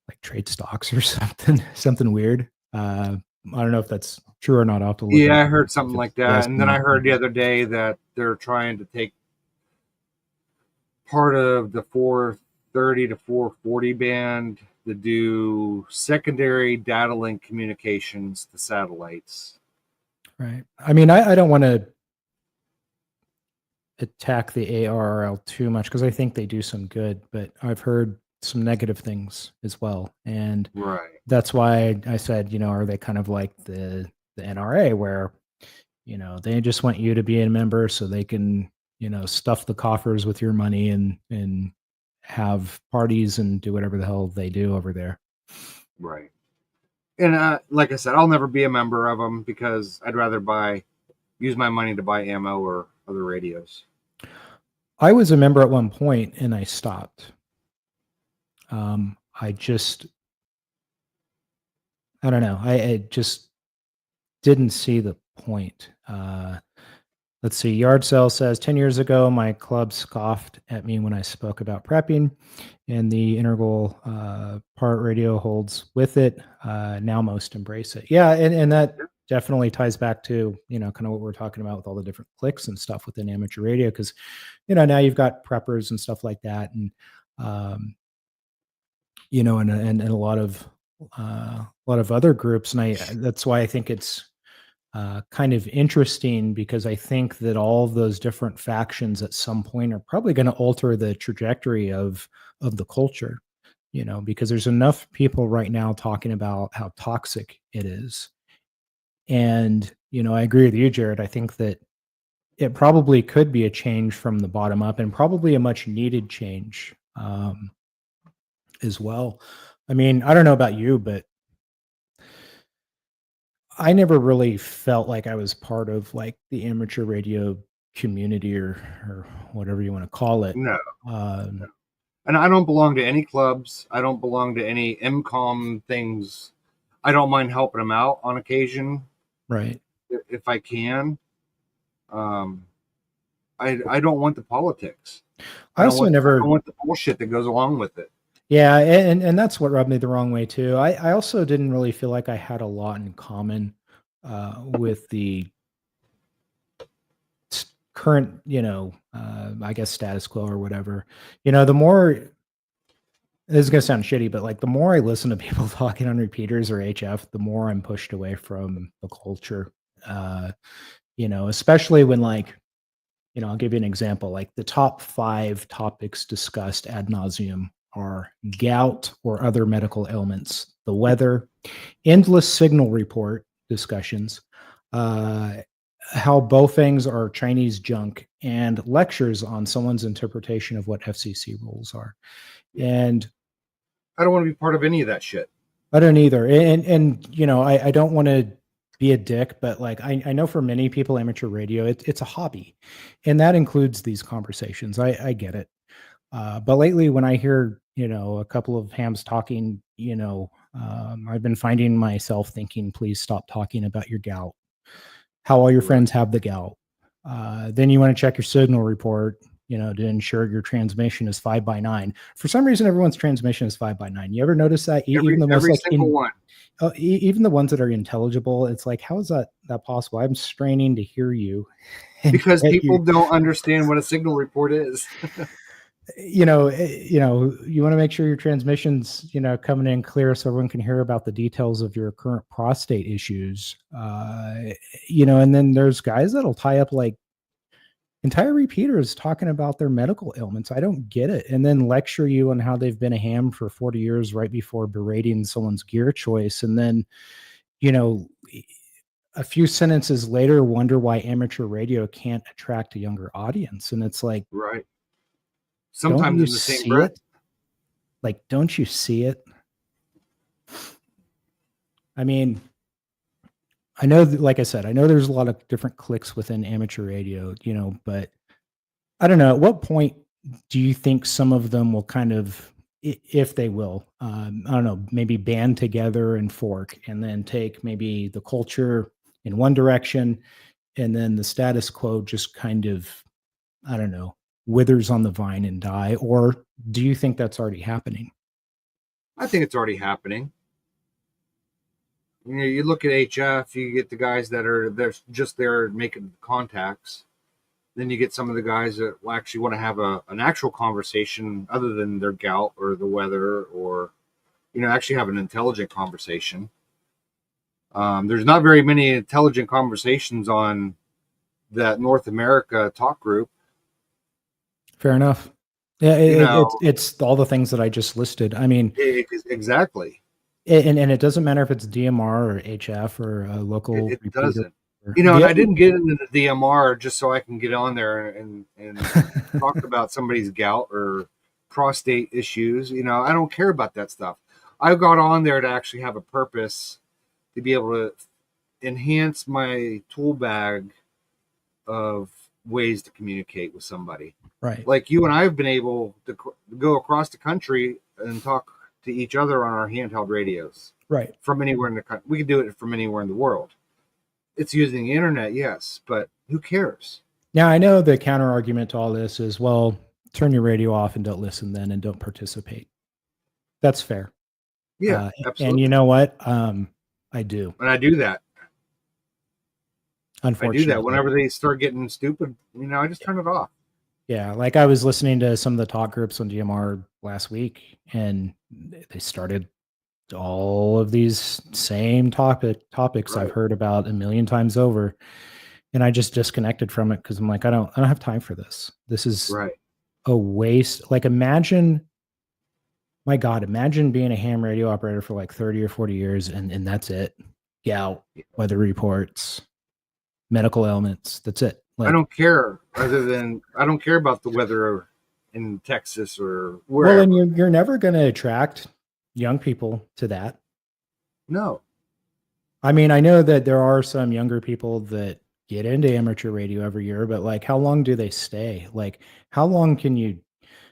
like trade stocks or something weird. I don't know if that's true or not. I'll have to look it yeah, I up heard if something it's like that, and then I heard the other day that they're trying to take part of the 430 to 440 band to do secondary data link communications to satellites. right. I mean, I don't want to attack the ARRL too much because I think they do some good, but I've heard some negative things as well. And Right. that's why I said, are they kind of like the NRA where, they just want you to be a member so they can, stuff the coffers with your money and have parties and do whatever the hell they do over there. Right. And like I said, I'll never be a member of them because I'd rather use my money to buy ammo or other radios. I was a member at one point and I stopped. I don't know. I just didn't see the point. Let's see. Yard Sale says 10 years ago, my club scoffed at me when I spoke about prepping, and the integral part radio holds with it. Now most embrace it. Yeah, and that definitely ties back to kind of what we're talking about with all the different clicks and stuff within amateur radio, because now you've got preppers and stuff like that, and and a lot of other groups, and that's why I think it's kind of interesting, because I think that all of those different factions at some point are probably going to alter the trajectory of the culture, because there's enough people right now talking about how toxic it is. And, I agree with you, Jared. I think that it probably could be a change from the bottom up, and probably a much needed change as well. I mean, I don't know about you, but I never really felt like I was part of like the amateur radio community or whatever you want to call it. No. Um, And I don't belong to any clubs. I don't belong to any MCOM things. I don't mind helping them out on occasion right. if I can. I don't want the politics. I also never I don't want the bullshit that goes along with it. Yeah, and that's what rubbed me the wrong way too. I also didn't really feel like I had a lot in common with the current, I guess status quo or whatever. The more, this is gonna sound shitty, but like the more I listen to people talking on repeaters or HF, the more I'm pushed away from the culture. Especially when like, I'll give you an example. Like the top 5 topics discussed ad nauseum are gout or other medical ailments, the weather, endless signal report discussions, how Baofengs are Chinese junk, and lectures on someone's interpretation of what FCC rules are. And I don't want to be part of any of that shit. I don't either. And I don't want to be a dick, but like I know for many people, amateur radio, it's a hobby, and that includes these conversations. I get it. But lately, when I hear a couple of hams talking, I've been finding myself thinking, please stop talking about your gout, how all your friends have the gout. Then you want to check your signal report, to ensure your transmission is 5x9. For some reason, everyone's transmission is 5x9. You ever notice that? Even the most, every single one. Even the ones that are intelligible, it's like, how is that possible? I'm straining to hear you. Because people don't understand what a signal report is. You want to make sure your transmission's, coming in clear so everyone can hear about the details of your current prostate issues. And then there's guys that'll tie up like entire repeaters talking about their medical ailments. I don't get it. And then lecture you on how they've been a ham for 40 years right before berating someone's gear choice. And then, a few sentences later, wonder why amateur radio can't attract a younger audience. And it's like, right. Sometimes in the same breath. Like, don't you see it? I mean, I know, like I said, I know there's a lot of different cliques within amateur radio, but I don't know. At what point do you think some of them will kind of if they will, I don't know, maybe band together and fork, and then take maybe the culture in one direction, and then the status quo just kind of, I don't know, withers on the vine and die? Or do you think that's already happening? I think it's already happening. You know, you look at HF, you get the guys that are they're just there making contacts. Then you get some of the guys that will actually want to have an actual conversation other than their gout or the weather, or, you know, actually have an intelligent conversation. There's not very many intelligent conversations on that North America talk group. Fair enough. Yeah, You know, it's all the things that I just listed. I mean, exactly. and it doesn't matter if it's DMR or HF or a local It repeater. doesn't. You know, and I didn't get into the DMR just so I can get on there and talk about somebody's gout or prostate issues. You know, I don't care about that stuff. I got on there to actually have a purpose, to be able to enhance my tool bag of ways to communicate with somebody. Right. Like you and I have been able to go across the country and talk to each other on our handheld radios. Right. From anywhere in the country. We can do it from anywhere in the world. It's using the internet, yes, but who cares? Now, I know the counter argument to all this is, well, turn your radio off and don't listen then, and don't participate. That's fair. Yeah, absolutely. And you know what? I do. And I do that. Unfortunately, I do that whenever they start getting stupid. You know, I just turn it off. Yeah, like I was listening to some of the talk groups on DMR last week, and they started all of these same topics I've heard about a million times over, and I just disconnected from it because I'm like, I don't have time for this. This is a waste. Like, imagine, my God, imagine being a ham radio operator for like 30 or 40 years, and that's it. Gout, weather reports, medical ailments. That's it. Like, I don't care. Other than I don't care about the weather in Texas or wherever. Well, and you're never going to attract young people to that. No. I mean, I know that there are some younger people that get into amateur radio every year, but like, how long do they stay? Like, how long can you?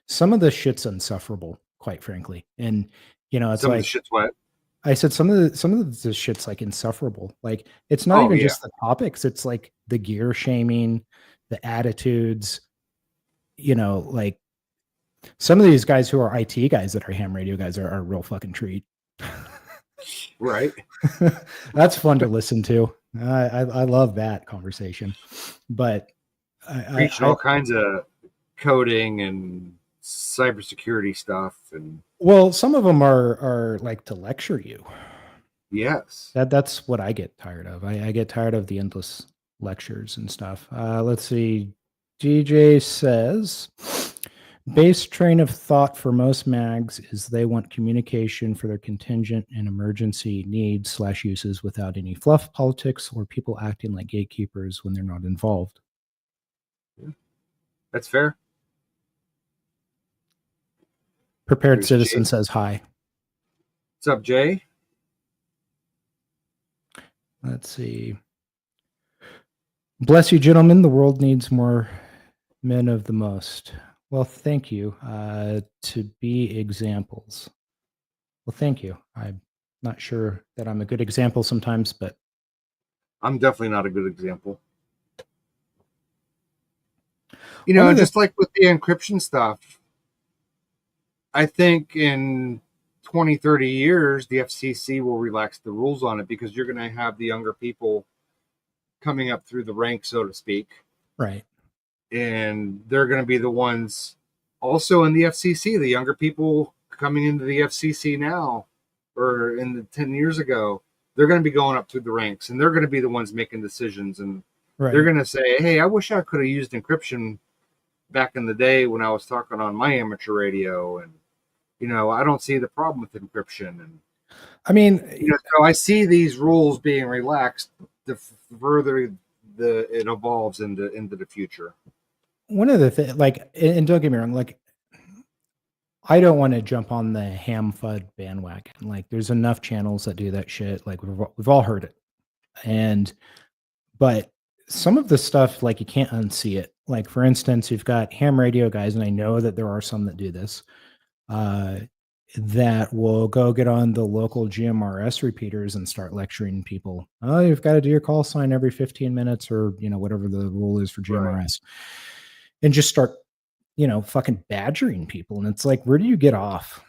Some of the shit's insufferable, quite frankly. And you know, it's some like, of the shit's what? I said some of the shit's like insufferable. Like, it's not even just the topics; it's like the gear shaming, the attitudes. You know, like some of these guys who are IT guys that are ham radio guys are a real fucking treat. Right. That's fun to listen to. I love that conversation. But preach all kinds of coding and cybersecurity stuff, and well, some of them are like to lecture you. Yes. That's what I get tired of. I get tired of the endless lectures and stuff. Let's see. DJ says, base train of thought for most mags is they want communication for their contingent and emergency needs / uses without any fluff politics or people acting like gatekeepers when they're not involved. Yeah. That's fair. Prepared Citizen says hi. What's up, Jay? Let's see. Bless you, gentlemen. The world needs more men of the most. Well, thank you. To be examples. Well, thank you. I'm not sure that I'm a good example sometimes, but I'm definitely not a good example. You know, just like with the encryption stuff, I think in 20, 30 years, the FCC will relax the rules on it because you're going to have the younger people coming up through the ranks, so to speak. Right. And they're going to be the ones also in the FCC, the younger people coming into the FCC now or in the 10 years ago, they're going to be going up through the ranks and they're going to be the ones making decisions. And they're going to say, hey, I wish I could have used encryption back in the day when I was talking on my amateur radio. And, you know, I don't see the problem with encryption. And I mean, you know, so I see these rules being relaxed the further it evolves into the future. One of the things, like, and don't get me wrong, like, I don't want to jump on the ham FUD bandwagon. Like, there's enough channels that do that shit. Like, we've all heard it. But some of the stuff, like, you can't unsee it. Like, for instance, you've got ham radio guys, and I know that there are some that do this. that will go get on the local GMRS repeaters and start lecturing people. Oh, you've got to do your call sign every 15 minutes or, whatever the rule is for GMRS. And just start, fucking badgering people. And it's like, where do you get off?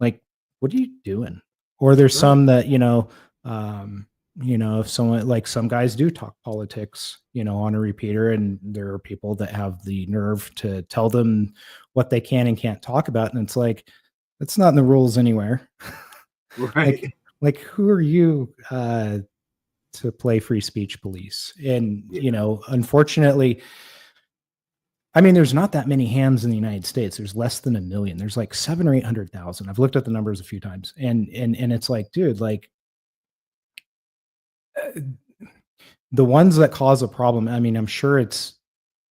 Like, what are you doing? Or there's some that, if someone like some guys do talk politics, on a repeater, and there are people that have the nerve to tell them what they can and can't talk about. And it's like, that's not in the rules anywhere. Right. like who are you to play free speech police? And, unfortunately, I mean, there's not that many hams in the United States. There's less than 1 million. There's like 700,000 or 800,000. I've looked at the numbers a few times, and it's like, dude, like the ones that cause a problem. I mean, I'm sure it's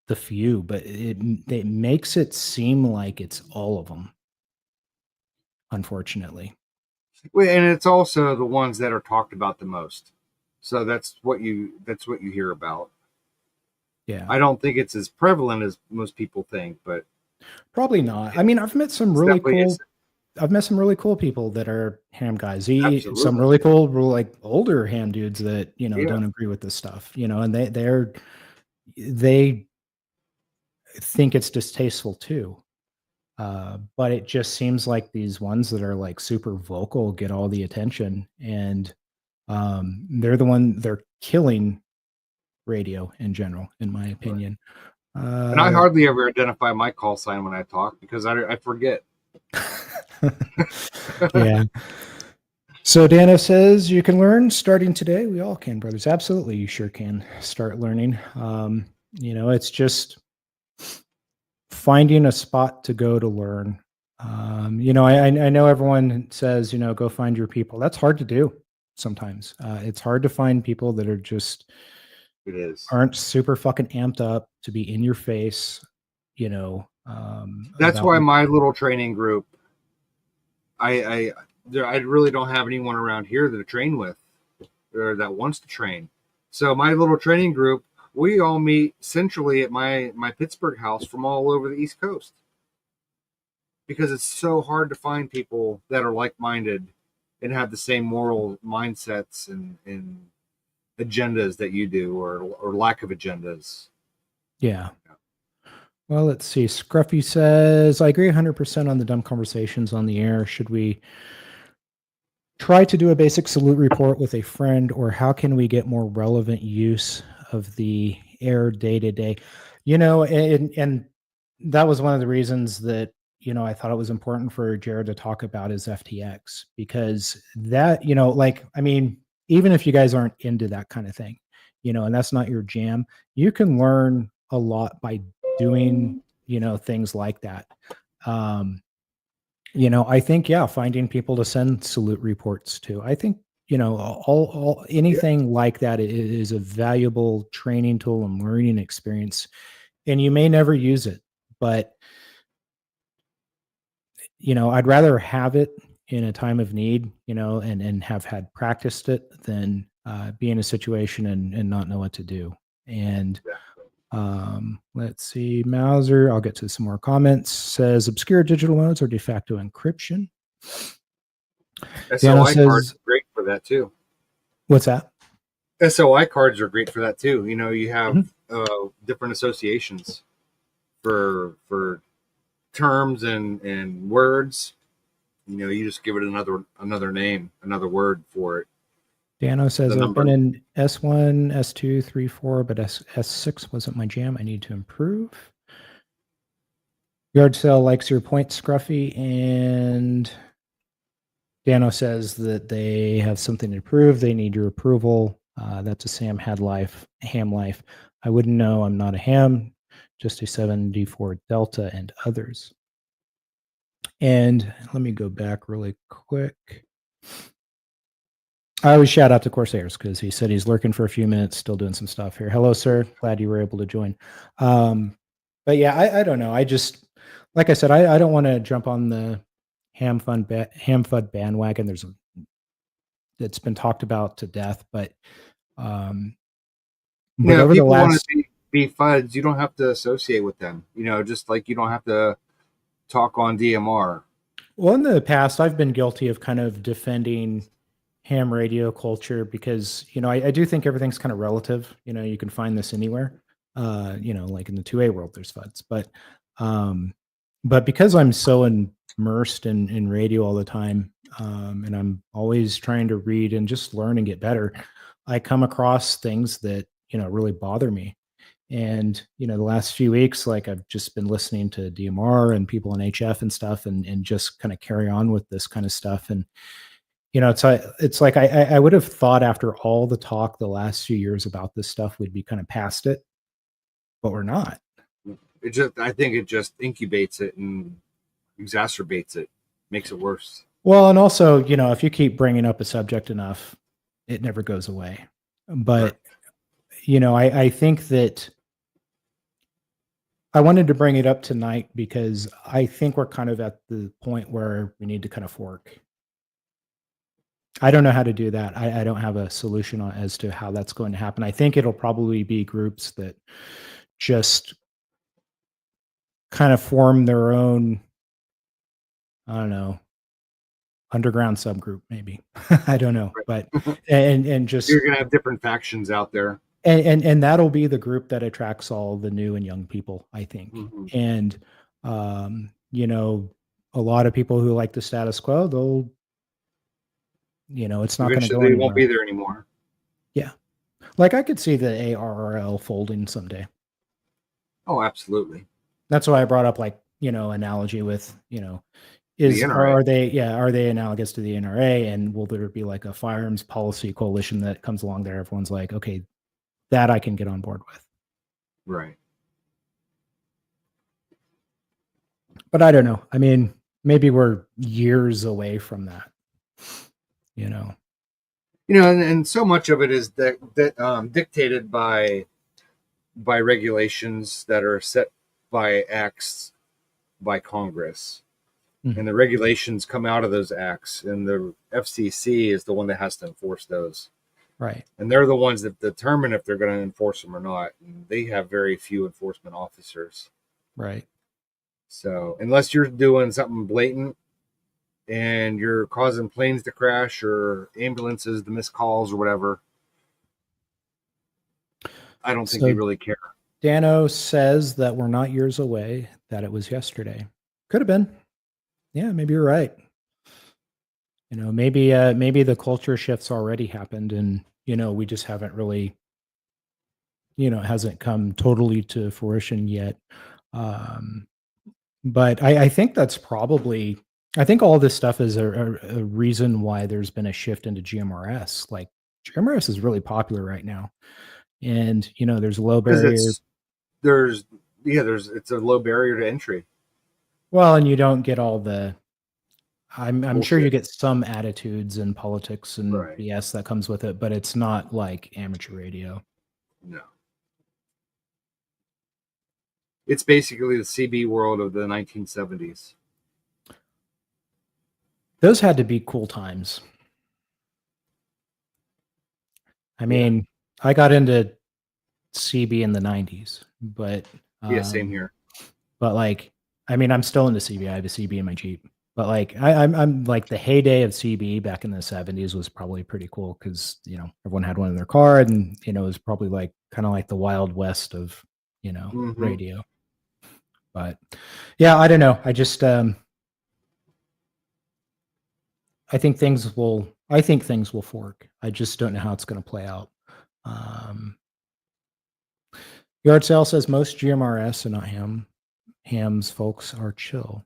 the few, but it makes it seem like it's all of them. Unfortunately. Well, and it's also the ones that are talked about the most. So that's what you hear about. Yeah. I don't think it's as prevalent as most people think, but probably not. I mean, I've met some really cool people that are ham guys. Some really cool, like older ham dudes that, don't agree with this stuff, and they think it's distasteful too. But it just seems like these ones that are like super vocal get all the attention, and they're killing radio in general, in my opinion. And I hardly ever identify my call sign when I talk because I forget. Yeah. So Dano says you can learn starting today. We all can, brothers. Absolutely, you sure can start learning. It's just finding a spot to go to learn. I know everyone says, go find your people. That's hard to do sometimes. It's hard to find people that are just aren't super fucking amped up to be in your face. That's why my little training group, I really don't have anyone around here to train with or that wants to train. So my little training group, we all meet centrally at my Pittsburgh house from all over the East Coast because it's so hard to find people that are like-minded and have the same moral mindsets and agendas that you do, or lack of agendas. Yeah. Well, let's see. Scruffy says, I agree 100% on the dumb conversations on the air. Should we try to do a basic salute report with a friend, or how can we get more relevant use of the air day to day? And that was one of the reasons that, I thought it was important for Jared to talk about his FTX, because that, even if you guys aren't into that kind of thing, and that's not your jam, you can learn a lot by doing, things like that. I think, finding people to send salute reports to, I think, anything like that is a valuable training tool and learning experience. And you may never use it, but, I'd rather have it in a time of need, and have had practiced it than be in a situation and not know what to do. And let's see, Mauser, I'll get to some more comments, says obscure digital modes are de facto encryption. SOI cards are great for that too. What's that? SOI cards are great for that too. You have different associations for terms and words. You just give it another name, another word for it. Dano says, I've been in S1, S2, 3, 4, but S6 wasn't my jam. I need to improve. Yard Sale likes your point, Scruffy. And Dano says that they have something to prove. They need your approval. That's a Sam ham life. I wouldn't know. I'm not a ham, just a 7D4 Delta and others. And let me go back really quick. I always shout out to Corsairs because he said he's lurking for a few minutes, still doing some stuff here. Hello, sir. Glad you were able to join. But yeah, I don't know. I just, like I said, I don't want to jump on the ham FUD bandwagon. It's been talked about to death, but over if people want to be FUDs, you don't have to associate with them. Just like you don't have to talk on DMR. Well, in the past, I've been guilty of kind of defending ham radio culture because, I do think everything's kind of relative. You can find this anywhere. Like in the 2A world, there's FUDs. But because I'm so immersed in radio all the time, and I'm always trying to read and just learn and get better, I come across things that, really bother me. And, the last few weeks, like I've just been listening to DMR and people in HF and stuff and just kind of carry on with this kind of stuff. And, it's like I would have thought after all the talk the last few years about this stuff, we'd be kind of past it, but we're not. I think it just incubates it and exacerbates it, makes it worse. Well, and also, if you keep bringing up a subject enough, it never goes away. But, I think that I wanted to bring it up tonight because I think we're kind of at the point where we need to kind of fork. I don't know how to do that. I don't have a solution as to how that's going to happen. I think it'll probably be groups that just kind of form their own, I don't know, underground subgroup, maybe. I don't know. Right. But and just you're gonna have different factions out there. And that'll be the group that attracts all the new and young people, I think. Mm-hmm. And a lot of people who like the status quo, they'll, it's not going to go Eventually, they anywhere. won't be there anymore. Yeah. Like I could see the ARRL folding someday. Oh, absolutely. That's why I brought up analogy with, are they analogous to the NRA, and will there be like a firearms policy coalition that comes along there? Everyone's like, okay, that I can get on board with. Right. But I don't know. I mean, maybe we're years away from that. And so much of it is dictated by regulations that are set by acts by Congress. Mm-hmm. And the regulations come out of those acts, and the FCC is the one that has to enforce those. Right. And they're the ones that determine if they're going to enforce them or not. And they have very few enforcement officers. Right. So unless you're doing something blatant and you're causing planes to crash or ambulances to miss calls or whatever, I don't think they really care. Dano says that we're not years away, that it was yesterday. Could have been. Yeah, maybe you're right. Maybe the culture shift's already happened, and we just haven't really, it hasn't come totally to fruition yet. But I think that's probably, I think all this stuff is a reason why there's been a shift into GMRS. Like GMRS is really popular right now, and there's low barriers. It's a low barrier to entry. Well, and you don't get all the. I'm sure you get some attitudes and politics and BS that comes with it, but it's not like amateur radio. No. It's basically the CB world of the 1970s. Those had to be cool times. I mean, I got into CB in the 90s, but same here. But I'm still into CB. I have a CB in my Jeep. But I'm like the heyday of CB back in the 70s was probably pretty cool because everyone had one in their car, and it was probably kind of like the Wild West of mm-hmm. radio. But yeah, I don't know. I just I think things will fork. I just don't know how it's going to play out. Yard Sale says most GMRS and not hams folks are chill.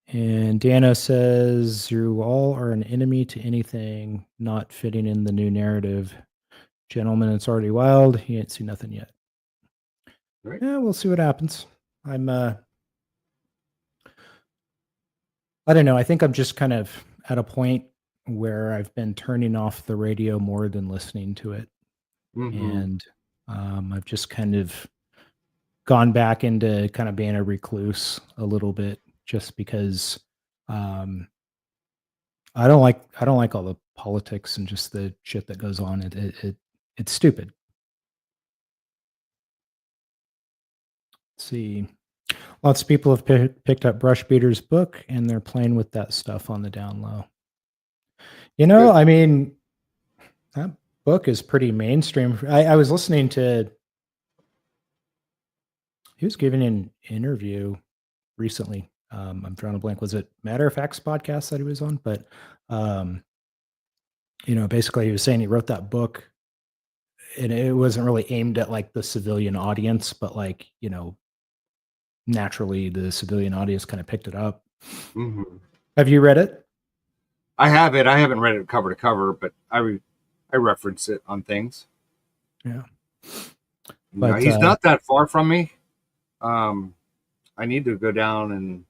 And Dana says, you all are an enemy to anything not fitting in the new narrative. Gentlemen, it's already wild. He ain't seen nothing yet. Right. Yeah, we'll see what happens. I don't know. I think I'm just kind of at a point where I've been turning off the radio more than listening to it. Mm-hmm. And I've just kind of gone back into kind of being a recluse a little bit, just because I don't like all the politics and just the shit that goes on. It's stupid. Let's see. Lots of people have picked up Brush Beater's book, and they're playing with that stuff on the down low. You know, Good. I mean, that book is pretty mainstream. I was listening to, he was giving an interview recently. I'm drawing a blank. Was it Matter of Facts podcast that he was on? But, you know, basically he was saying he wrote that book and it wasn't really aimed at like the civilian audience, but like, you know, naturally the civilian audience kind of picked it up. Hmm. Have you read it? I have it. I haven't read it cover to cover, but I reference it on things. Yeah. But, he's not that far from me. I need to go down and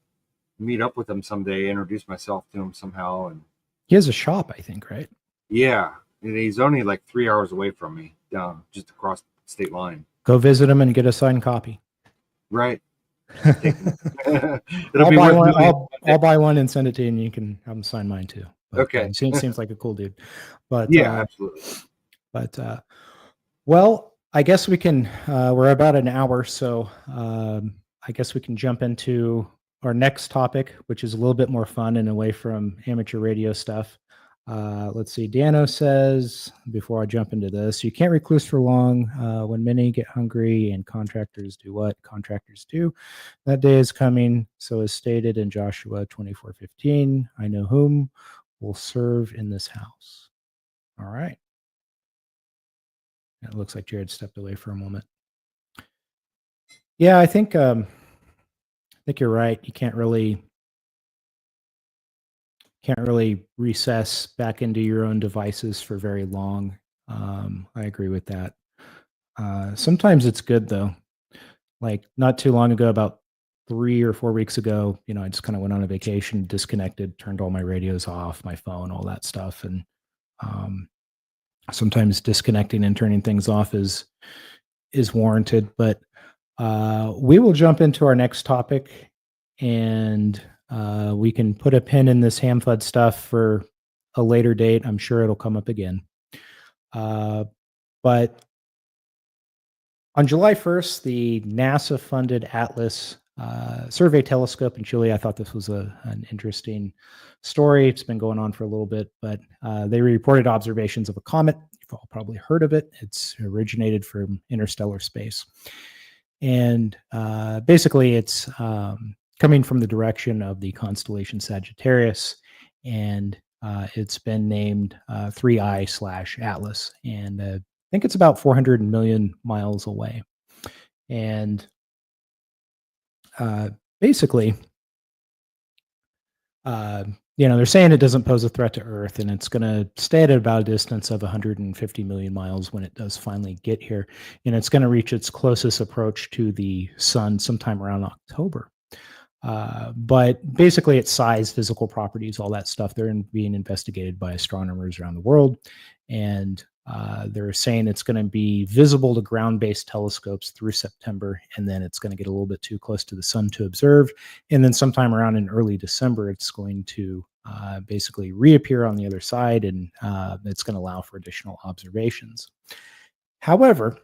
meet up with him someday, introduce myself to him somehow. And He has a shop, I think, right? yeah, and he's only like 3 hours away from me, down just across the state line. Go visit him and get a signed copy. Right. I'll buy one. I'll buy one and send it to you, and you can have him sign mine too. But, okay. Seems like a cool dude. But yeah, absolutely. But well, I guess we can. We're about an hour, so I guess we can jump into our next topic, which is a little bit more fun and away from amateur radio stuff. Let's see. Dano says, before I jump into this, you can't recluse for long. When many get hungry and contractors do what contractors do, that day is coming. So as stated in Joshua 24:15, I know whom will serve in this house. All right. It looks like Jared stepped away for a moment. Yeah, I think you're right. You can't really recess back into your own devices for very long. I agree with that. Sometimes it's good though. Like not too long ago, about 3 or 4 weeks ago, you know, I just kind of went on a vacation, disconnected, turned all my radios off, my phone, all that stuff. And sometimes disconnecting and turning things off is warranted. But we will jump into our next topic, and we can put a pin in this ham-fud stuff for a later date. I'm sure it'll come up again. But on July 1st, the NASA-funded Atlas survey telescope in Chile, I thought this was an interesting story. It's been going on for a little bit, but they reported observations of a comet. You've all probably heard of it. It's originated from interstellar space. And basically, it's coming from the direction of the constellation Sagittarius, and it's been named 3I/Atlas, and I think it's about 400 million miles away. And basically, you know, they're saying it doesn't pose a threat to Earth, and it's going to stay at about a distance of 150 million miles when it does finally get here. And it's going to reach its closest approach to the sun sometime around October. But basically, its size, physical properties, all that stuff, they're being investigated by astronomers around the world. And they're saying it's going to be visible to ground-based telescopes through September, and then it's going to get a little bit too close to the sun to observe. And then sometime around in early December, it's going to basically reappear on the other side, and it's going to allow for additional observations. However,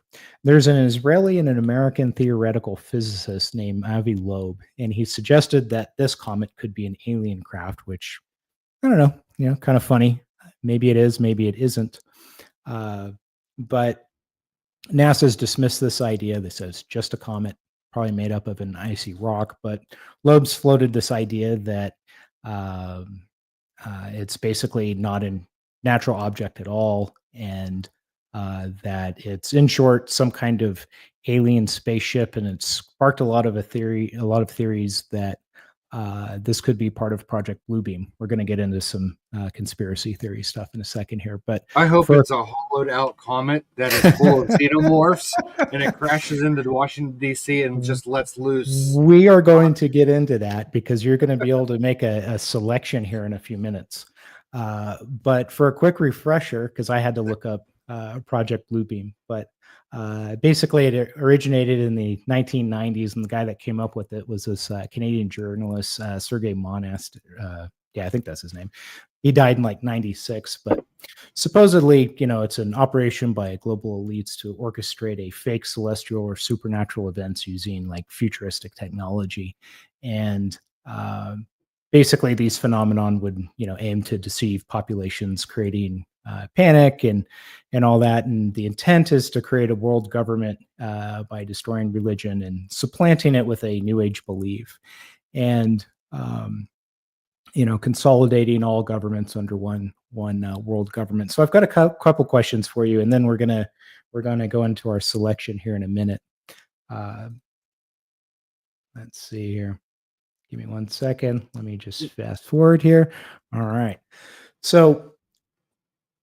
there's an Israeli and an American theoretical physicist named Avi Loeb, and he suggested that this comet could be an alien craft, which, I don't know, you know, kind of funny. Maybe it is, maybe it isn't. But NASA's dismissed this idea. They said it's just a comet, probably made up of an icy rock. But Loeb's floated this idea that it's basically not a natural object at all, and that it's, in short, some kind of alien spaceship. And it's sparked a lot of theories that this could be part of Project Bluebeam. We're going to get into some conspiracy theory stuff in a second here, but I hope it's a hollowed out comet that is full of xenomorphs and it crashes into Washington, D.C. and just lets loose. We are going to get into that because you're going to be able to make a selection here in a few minutes. But for a quick refresher, because I had to look up Project Bluebeam, but basically it originated in the 1990s, and the guy that came up with it was this Canadian journalist, Sergei Monast. Yeah, I think that's his name. He died in like 96, but supposedly, it's an operation by global elites to orchestrate a fake celestial or supernatural events using like futuristic technology. And basically these phenomenon would, aim to deceive populations, creating panic and all that. And the intent is to create a world government by destroying religion and supplanting it with a new age belief. And consolidating all governments under one world government. So I've got a couple questions for you, and then we're gonna go into our selection here in a minute. Let's see here. Give me 1 second. Let me just fast forward here. All right. So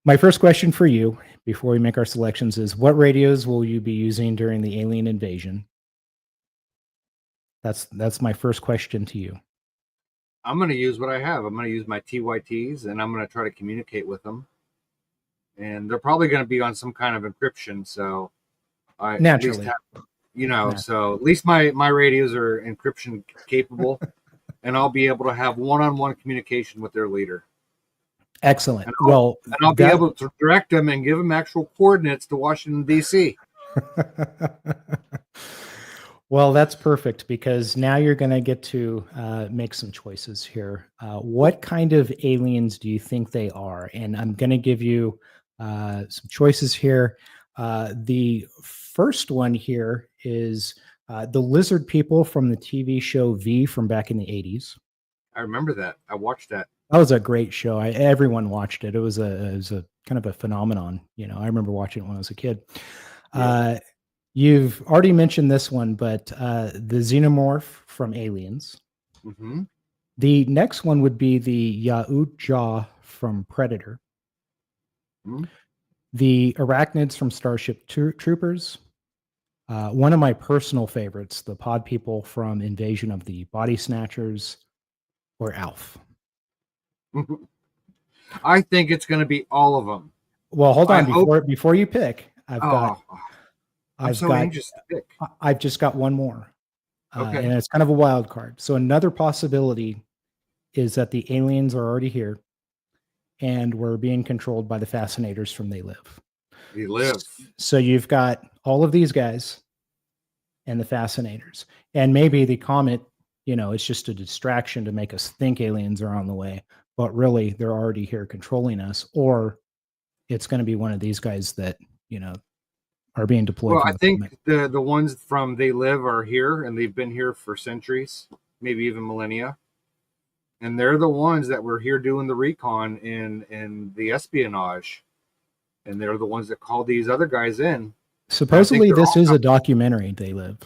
my first question for you before we make our selections is, what radios will you be using during the alien invasion? That's my first question to you. I'm going to use what I have. I'm going to use my TYTs, and I'm going to try to communicate with them. And they're probably going to be on some kind of encryption. So I naturally, at least have, so at least my radios are encryption capable, and I'll be able to have one-on-one communication with their leader. Excellent. And I'll be able to direct them and give them actual coordinates to Washington, D.C. Well, that's perfect, because now you're going to get to make some choices here. What kind of aliens do you think they are? And I'm going to give you some choices here. The first one here is the lizard people from the TV show V from back in the 80s. I remember that. I watched that. That was a great show. Everyone watched it. It was a kind of a phenomenon. I remember watching it when I was a kid. Yeah. You've already mentioned this one, but the xenomorph from Aliens. Mm-hmm. The next one would be the Yaut Jaw from Predator. Mm-hmm. The arachnids from Starship Troopers. One of my personal favorites, the pod people from Invasion of the Body Snatchers, or ALF. I think it's going to be all of them. Well, hold on. Before you pick, I'm so anxious to pick. I've just got one more. Okay. And it's kind of a wild card. So another possibility is that the aliens are already here and we're being controlled by the fascinators from They Live. They Live. So you've got all of these guys and the fascinators. And maybe the comet, it's just a distraction to make us think aliens are on the way. But really, they're already here controlling us. Or it's going to be one of these guys that, are being deployed. Well, I think the ones from They Live are here, and they've been here for centuries, maybe even millennia. And they're the ones that were here doing the recon and the espionage. And they're the ones that call these other guys in. Supposedly, this is a documentary, They Live.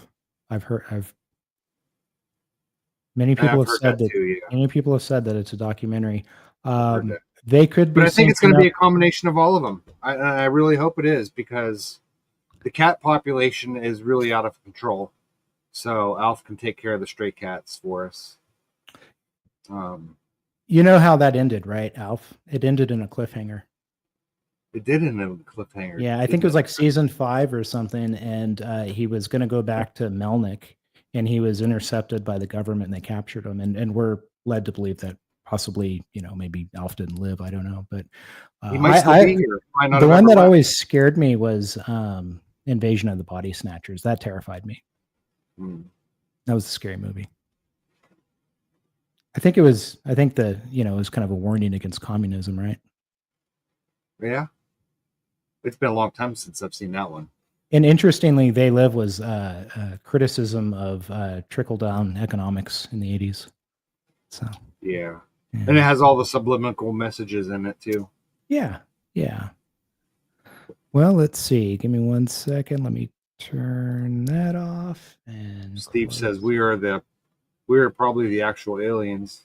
Many people have said that. Too, yeah. Many people have said that it's a documentary. They could be. But I think it's going to be a combination of all of them. I really hope it is, because the cat population is really out of control. So Alf can take care of the stray cats for us. You know how that ended, right, Alf? It ended in a cliffhanger. It did end in a cliffhanger. Yeah, I think it was like season 5 or something, and he was going to go back to Melnick, and he was intercepted by the government, and they captured him. And we're led to believe that possibly, maybe Alf didn't live. I don't know, but he might still be here. The one that always scared me was Invasion of the Body Snatchers. That terrified me. That was a scary movie. I think it was kind of a warning against communism, right? Yeah. It's been a long time since I've seen that one. And interestingly, They Live was a criticism of trickle-down economics in the 80s. So yeah. And it has all the subliminal messages in it too. Yeah. Well, let's see. Give me 1 second. Let me turn that off. And Steve says we are probably the actual aliens.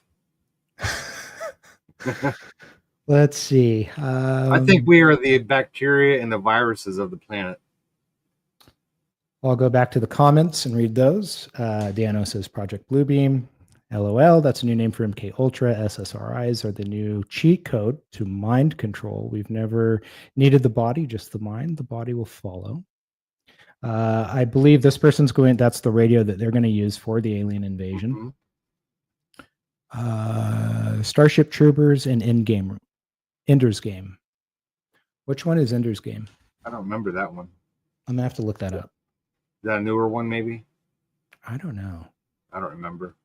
Let's see. I think we are the bacteria and the viruses of the planet. I'll go back to the comments and read those. Dano says Project Bluebeam. LOL, that's a new name for MK Ultra. SSRIs are the new cheat code to mind control. We've never needed the body, just the mind. The body will follow. I believe this person's that's the radio that they're going to use for the alien invasion. Starship Troopers and Ender's Game. Which one is Ender's Game? I don't remember that one. I'm gonna have to look that up. Is that a newer one, maybe? I don't know. I don't remember.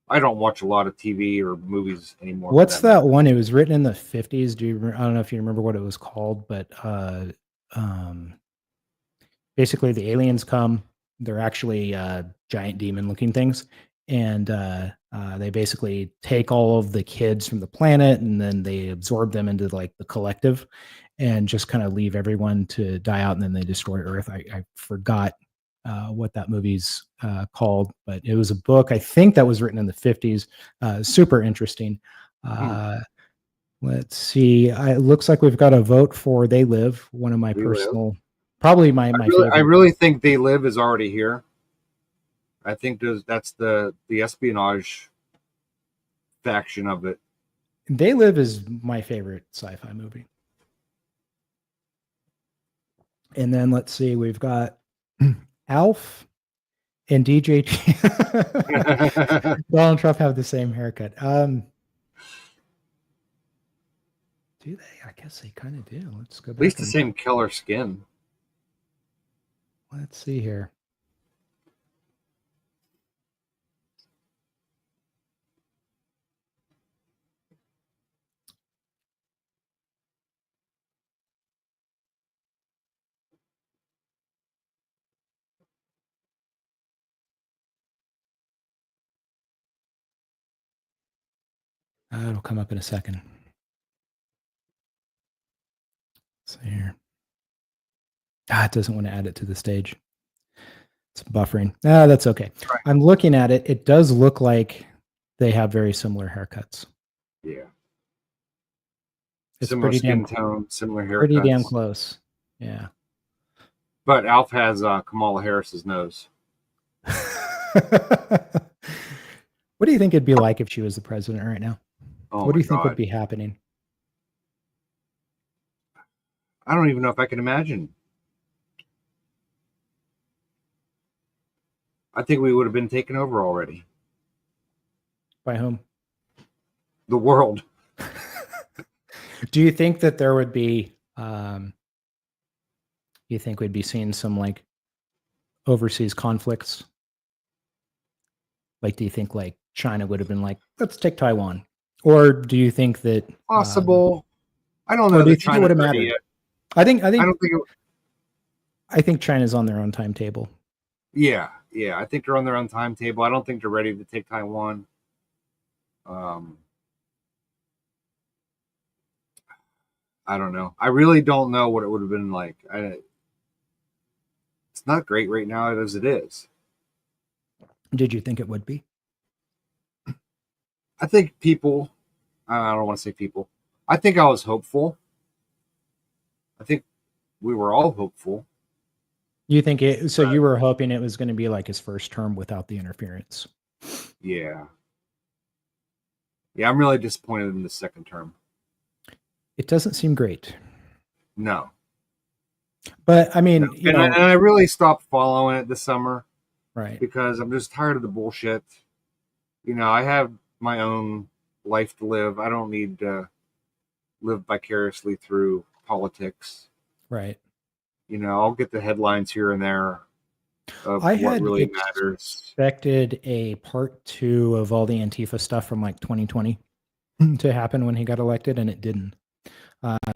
I don't watch a lot of TV or movies anymore. What's that one? It was written in the 50s. I don't know if you remember what it was called, but basically the aliens come. They're actually giant demon-looking things, and they basically take all of the kids from the planet, and then they absorb them into like the collective, and just kind of leave everyone to die out, and then they destroy Earth. I forgot what that movie's called, but it was a book, I think, that was written in the 50s. Super interesting. Let's see. It looks like we've got a vote for They Live, one of my personal, probably my favorite. I really think They Live is already here. I think that's the espionage faction of it. They Live is my favorite sci-fi movie. And then let's see, we've got Alf and DJ Donald Trump have the same haircut. Do they? I guess they kind of do. Let's go back. At least the same killer skin. Let's see here. It'll come up in a second. Let's see here. It doesn't want to add it to the stage. It's buffering. That's okay. Right. I'm looking at it. It does look like they have very similar haircuts. Yeah. It's similar pretty skin damn tone, similar haircuts. Pretty damn close. Yeah. But Alf has Kamala Harris's nose. What do you think it'd be like if she was the president right now? What do you think would be happening? I don't even know if I can imagine. I think we would have been taken over already. By whom? The world. Do you think that there would be, you think we'd be seeing some like overseas conflicts? Like, do you think like China would have been like, let's take Taiwan? Or do you think that possible? I don't know. Do you think it would have mattered? I don't think I think China's on their own timetable. Yeah. I think they're on their own timetable. I don't think they're ready to take Taiwan. I don't know. I really don't know what it would have been like. It's not great right now as it is. Did you think it would be? I think people, I don't want to say people. I think I was hopeful. I think we were all hopeful. You think it? So you were hoping it was going to be like his first term without the interference. Yeah. I'm really disappointed in the second term. It doesn't seem great. No. But I mean, and I really stopped following it this summer. Right. Because I'm just tired of the bullshit. I have my own life to live. I don't need to live vicariously through politics. Right. I'll get the headlines here and there of what really matters. Expected a part 2 of all the Antifa stuff from like 2020 to happen when he got elected, and it didn't.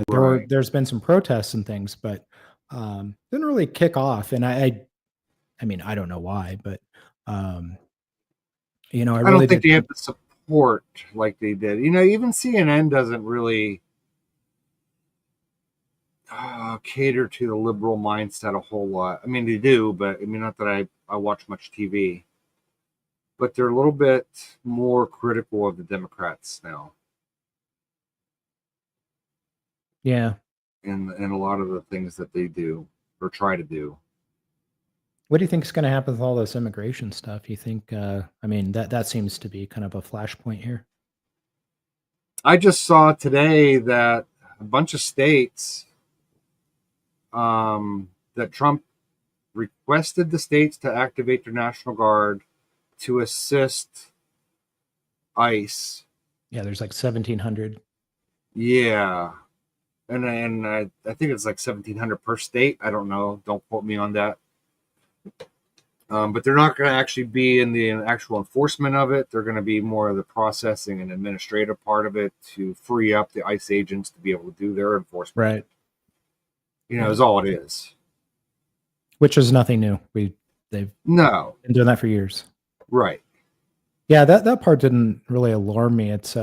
There's been some protests and things, but didn't really kick off. And I mean, I don't know why, but I don't think they have the support like they did. Even CNN doesn't really cater to the liberal mindset a whole lot. I mean, they do, but I mean, not that I watch much TV, but they're a little bit more critical of the Democrats now. Yeah. And a lot of the things that they do or try to do. What do you think is going to happen with all this immigration stuff? You think, I mean, that seems to be kind of a flashpoint here. I just saw today that a bunch of states, that Trump requested the states to activate their National Guard to assist ICE Yeah, there's like 1,700. Yeah, and I think it's like 1,700 per state. I don't know. Don't quote me on that. But they're not going to actually be in the actual enforcement of it. They're going to be more of the processing and administrative part of it to free up the ICE agents to be able to do their enforcement. Right. Is all it is. Which is nothing new. They've No. been doing that for years. Right. Yeah, that part didn't really alarm me. It's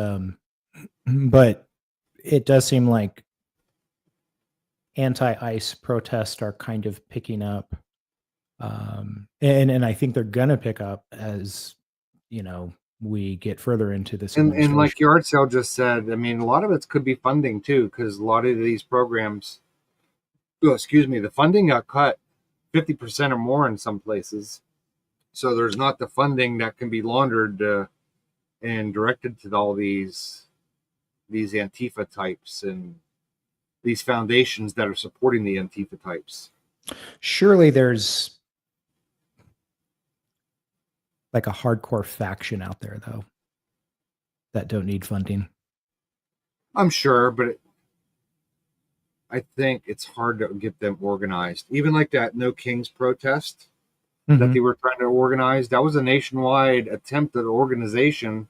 but it does seem like anti-ICE protests are kind of picking up. And I think they're gonna pick up as we get further into this. And like Yard Sale just said, I mean, a lot of it could be funding too, because a lot of these programs, the funding got cut 50% or more in some places. So there's not the funding that can be laundered and directed to all these Antifa types and these foundations that are supporting the Antifa types. Surely there's like a hardcore faction out there though that don't need funding. I'm sure, but I think it's hard to get them organized. Even like that No Kings protest that they were trying to organize, that was a nationwide attempt at organization,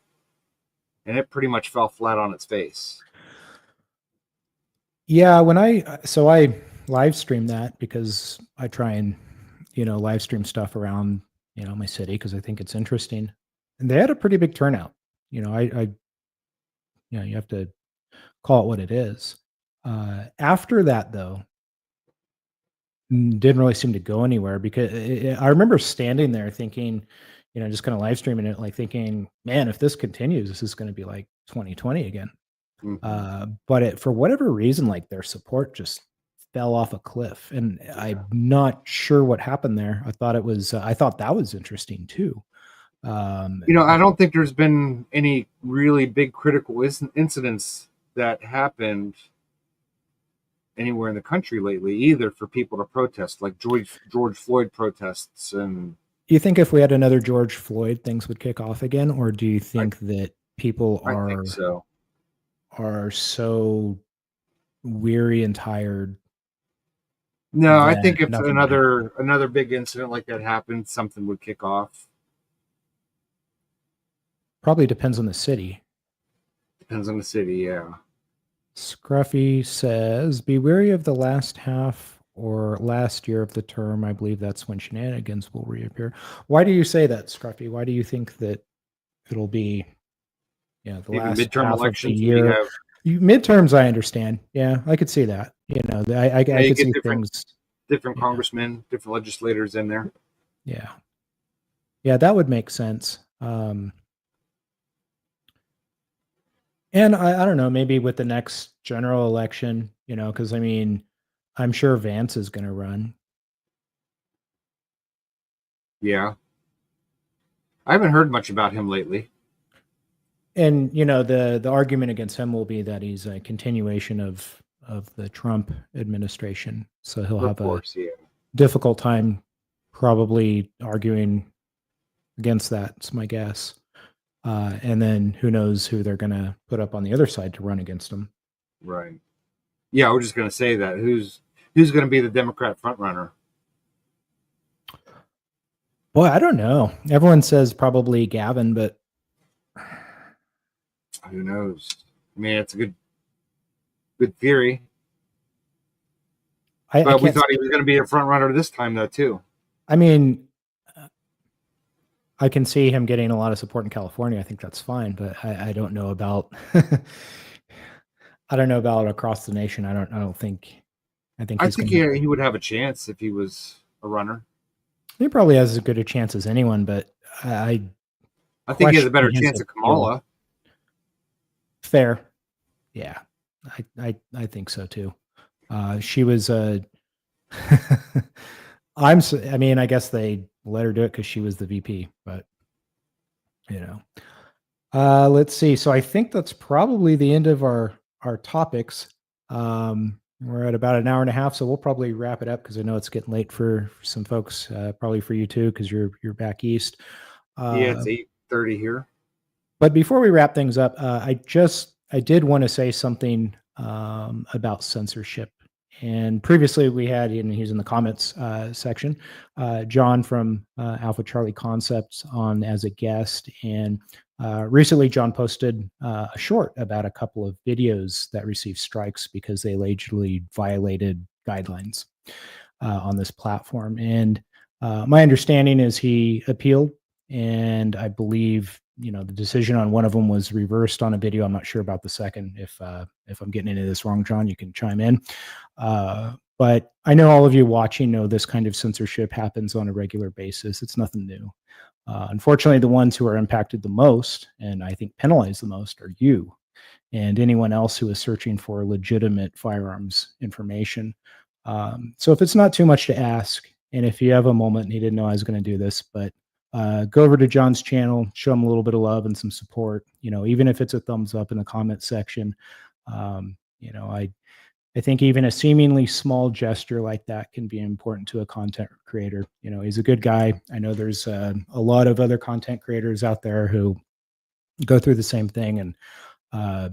and it pretty much fell flat on its face. Yeah, when I live stream that because I try and live stream stuff around my city because I think it's interesting, and they had a pretty big turnout. I you have to call it what it is. After that, though, didn't really seem to go anywhere because I remember standing there thinking, just kind of live streaming it, like thinking, man, if this continues, this is going to be like 2020 again. But for whatever reason, like their support just fell off a cliff, and I'm not sure what happened there. I thought that was interesting too. I don't think there's been any really big critical incidents that happened anywhere in the country lately either for people to protest, like George Floyd protests. And do you think if we had another George Floyd, things would kick off again, or do you think that people are so weary and tired? No, I think if another big incident like that happened, something would kick off. Probably depends on the city. Depends on the city, yeah. Scruffy says, be wary of the last half or last year of the term. I believe that's when shenanigans will reappear. Why do you say that, Scruffy? Why do you think that it'll be the last midterm half elections of the year? Midterms, I understand. Yeah, I could see that. I could see different congressmen, different legislators in there. Yeah. Yeah, that would make sense. And I don't know, maybe with the next general election, because I mean, I'm sure Vance is going to run. Yeah. I haven't heard much about him lately. And, the argument against him will be that he's a continuation of the Trump administration. So he'll have a difficult time probably arguing against that. It's my guess. And then who knows who they're going to put up on the other side to run against him. Right. Yeah, I was just going to say that. Who's going to be the Democrat frontrunner? Boy, I don't know. Everyone says probably Gavin, but who knows? I mean, it's a good theory. But we thought he was going to be a frontrunner this time, though, too. I mean, I can see him getting a lot of support in California. I think that's fine, but I don't know about I don't know about across the nation. I think he would have a chance if he was a runner. He probably has as good a chance as anyone, but I think he has a better chance of Kamala. Fair. Yeah. I think so too. She was I guess they let her do it because she was the VP, but let's see. So I think that's probably the end of our topics. We're at about an hour and a half, so we'll probably wrap it up because I know it's getting late for some folks, probably for you too, because you're back east. Yeah, it's 8:30 here. But before we wrap things up, I did want to say something about censorship. And previously we had, and he's in the comments section, John from Alpha Charlie Concepts on as a guest. And recently John posted a short about a couple of videos that received strikes because they allegedly violated guidelines on this platform. And my understanding is he appealed, and I believe the decision on one of them was reversed on a video. I'm not sure about the second. If I'm getting into this wrong, John, you can chime in. But I know all of you watching know this kind of censorship happens on a regular basis. It's nothing new. Unfortunately, the ones who are impacted the most, and I think penalized the most, are you and anyone else who is searching for legitimate firearms information. So if it's not too much to ask, and if you have a moment, and he didn't know I was going to do this, but go over to John's channel, show him a little bit of love and some support, even if it's a thumbs up in the comment section. I think even a seemingly small gesture like that can be important to a content creator. He's a good guy. I know there's a lot of other content creators out there who go through the same thing. And, I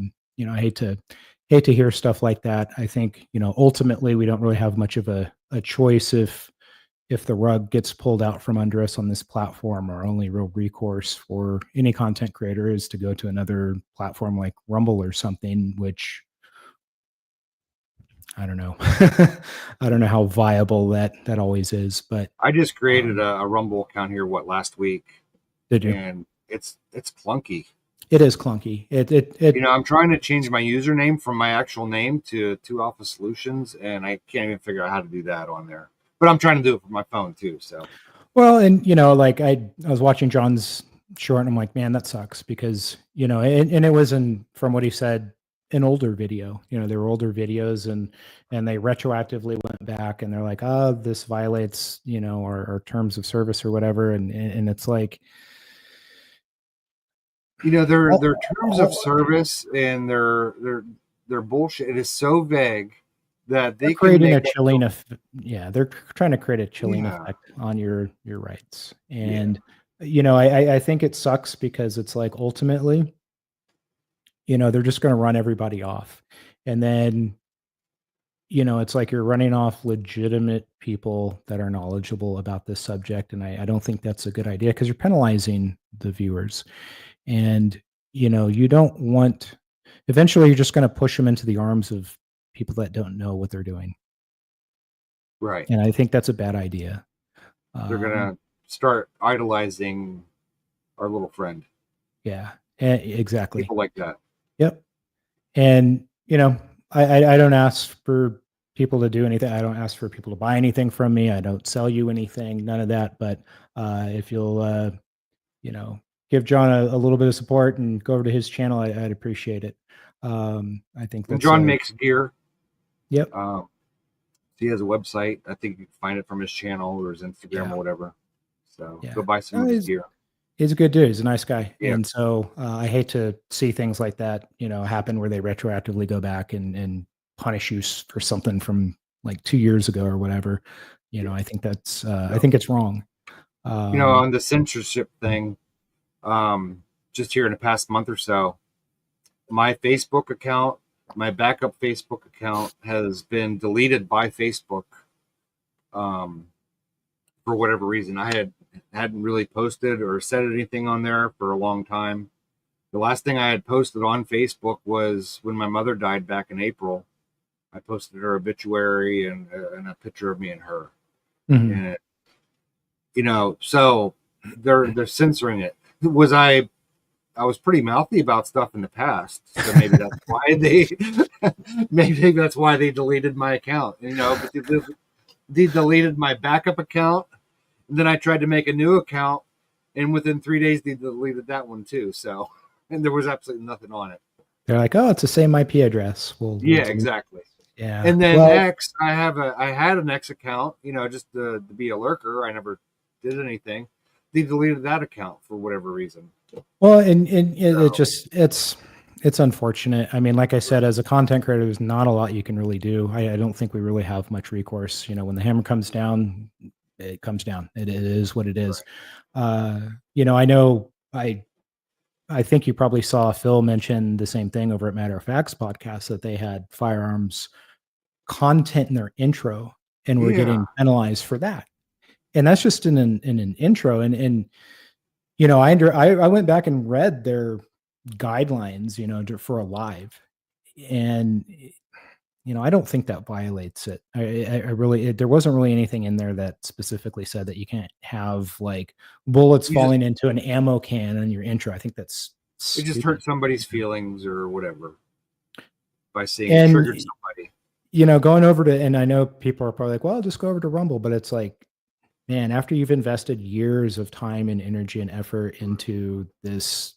hate to hear stuff like that. I think, ultimately we don't really have much of a choice if the rug gets pulled out from under us on this platform. Our only real recourse for any content creator is to go to another platform like Rumble or something, which I don't know. I don't know how viable that always is, but I just created a Rumble account here, last week? Did you? And it's clunky. It is clunky. I'm trying to change my username from my actual name to Two Alpha Solutions, and I can't even figure out how to do that on there. But I'm trying to do it from my phone too. So, well, and like I was watching John's short, and I'm like, man, that sucks because and it was from what he said, an older video. There were older videos, and they retroactively went back, and they're like, oh, this violates our terms of service or whatever, and it's like. Their terms of service and their bullshit. It is so vague that they're creating a chilling effect. Yeah, they're trying to create a chilling effect on your rights. And I think it sucks because it's like ultimately, they're just going to run everybody off, and then it's like you're running off legitimate people that are knowledgeable about this subject, and I don't think that's a good idea because you're penalizing the viewers. And, you don't want, eventually you're just going to push them into the arms of people that don't know what they're doing. Right. And I think that's a bad idea. They're going to start idolizing our little friend. Yeah, exactly. People like that. Yep. And, I don't ask for people to do anything. I don't ask for people to buy anything from me. I don't sell you anything, none of that. But if you'll, give John a little bit of support and go over to his channel, I'd appreciate it. I think that's, John makes gear. Yep. He has a website. I think you can find it from his channel or his Instagram or whatever. So go buy some of his gear. He's a good dude. He's a nice guy. Yeah. And so I hate to see things like that, happen where they retroactively go back and punish you for something from like 2 years ago or whatever. I think that's, I think it's wrong. On the censorship thing, just here in the past month or so, my Facebook account, my backup Facebook account has been deleted by Facebook for whatever reason. I hadn't really posted or said anything on there for a long time. The last thing I had posted on Facebook was when my mother died back in April. I posted her obituary and a picture of me and her. Mm-hmm. And so they're censoring it. I was pretty mouthy about stuff in the past, so maybe that's why they deleted my account. But they deleted my backup account, and then I tried to make a new account, and within 3 days they deleted that one too. So, and there was absolutely nothing on it. They're like, oh, it's the same IP address. Yeah, exactly. Yeah. And then X, I had an X account, just to be a lurker. I never did anything. They deleted that account for whatever reason. Well, and it's unfortunate. I mean, like I said, as a content creator, there's not a lot you can really do. I don't think we really have much recourse. When the hammer comes down, it comes down. It is what it is. Right. I know I think you probably saw Phil mention the same thing over at Matter of Facts podcast, that they had firearms content in their intro and were Yeah. getting penalized for that. And that's just in an intro. And you know, I went back and read their guidelines, you know, for a live, and you know, I don't think that violates it. I really, there wasn't really anything in there that specifically said that you can't have like bullets You just- falling into an ammo can in your intro. I think that's It just stupid. hurt somebody's feelings or whatever by saying And- it triggered somebody. You know, going over to, and I know people are probably like, well, just go over to Rumble, but it's like, man, after you've invested years of time and energy and effort into this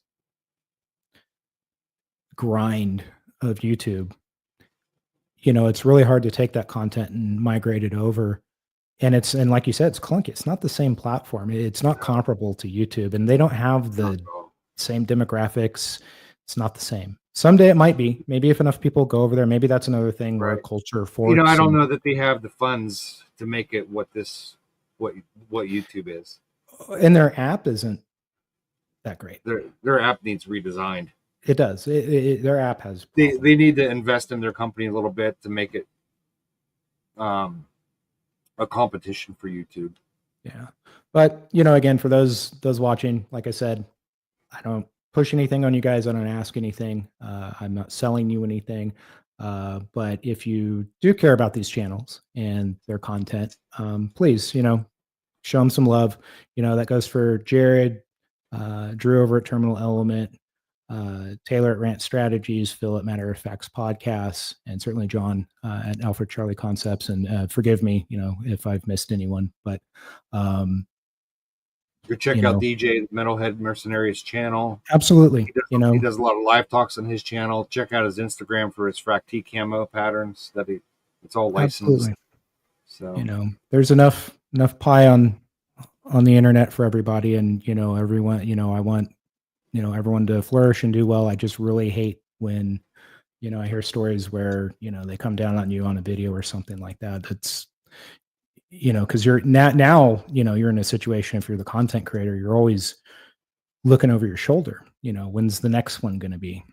grind of YouTube, you know, it's really hard to take that content and migrate it over. And it's, and like you said, it's clunky. It's not the same platform. It's not comparable to YouTube, and they don't have the same demographics. It's not the same. Someday it might be. Maybe if enough people go over there, maybe that's another thing where Right. culture forks. You know, I don't and- know that they have the funds to make it what YouTube is. And their app isn't that great. Their app needs redesigned. It does. Their app has. They problems. need to invest in their company a little bit to make it a competition for YouTube. Yeah. But, you know, again, for those watching, like I said, I don't push anything on you guys. I don't ask anything. I'm not selling you anything. But if you do care about these channels and their content, please, you know, show them some love. You know, that goes for Jared, Drew over at Terminal Element, Taylor at Rant Strategies, Phil at Matter of Facts Podcasts, and certainly John at Alfred Charlie Concepts. And forgive me, you know, if I've missed anyone, but Go check you out know. DJ Metalhead Mercenaries channel. Absolutely. You know, He does a lot of live talks on his channel. Check out his Instagram for his Fractee camo patterns. It's all licensed. absolutely. So You know, there's enough pie on the internet for everybody, and you know, everyone. You know, I want, you know, everyone to flourish and do well. I just really hate when, you know, I hear stories where, you know, they come down on you on a video or something like that. That's, you know, because you're now, you know, you're in a situation, if you're the content creator, you're always looking over your shoulder. You know, when's the next one going to be?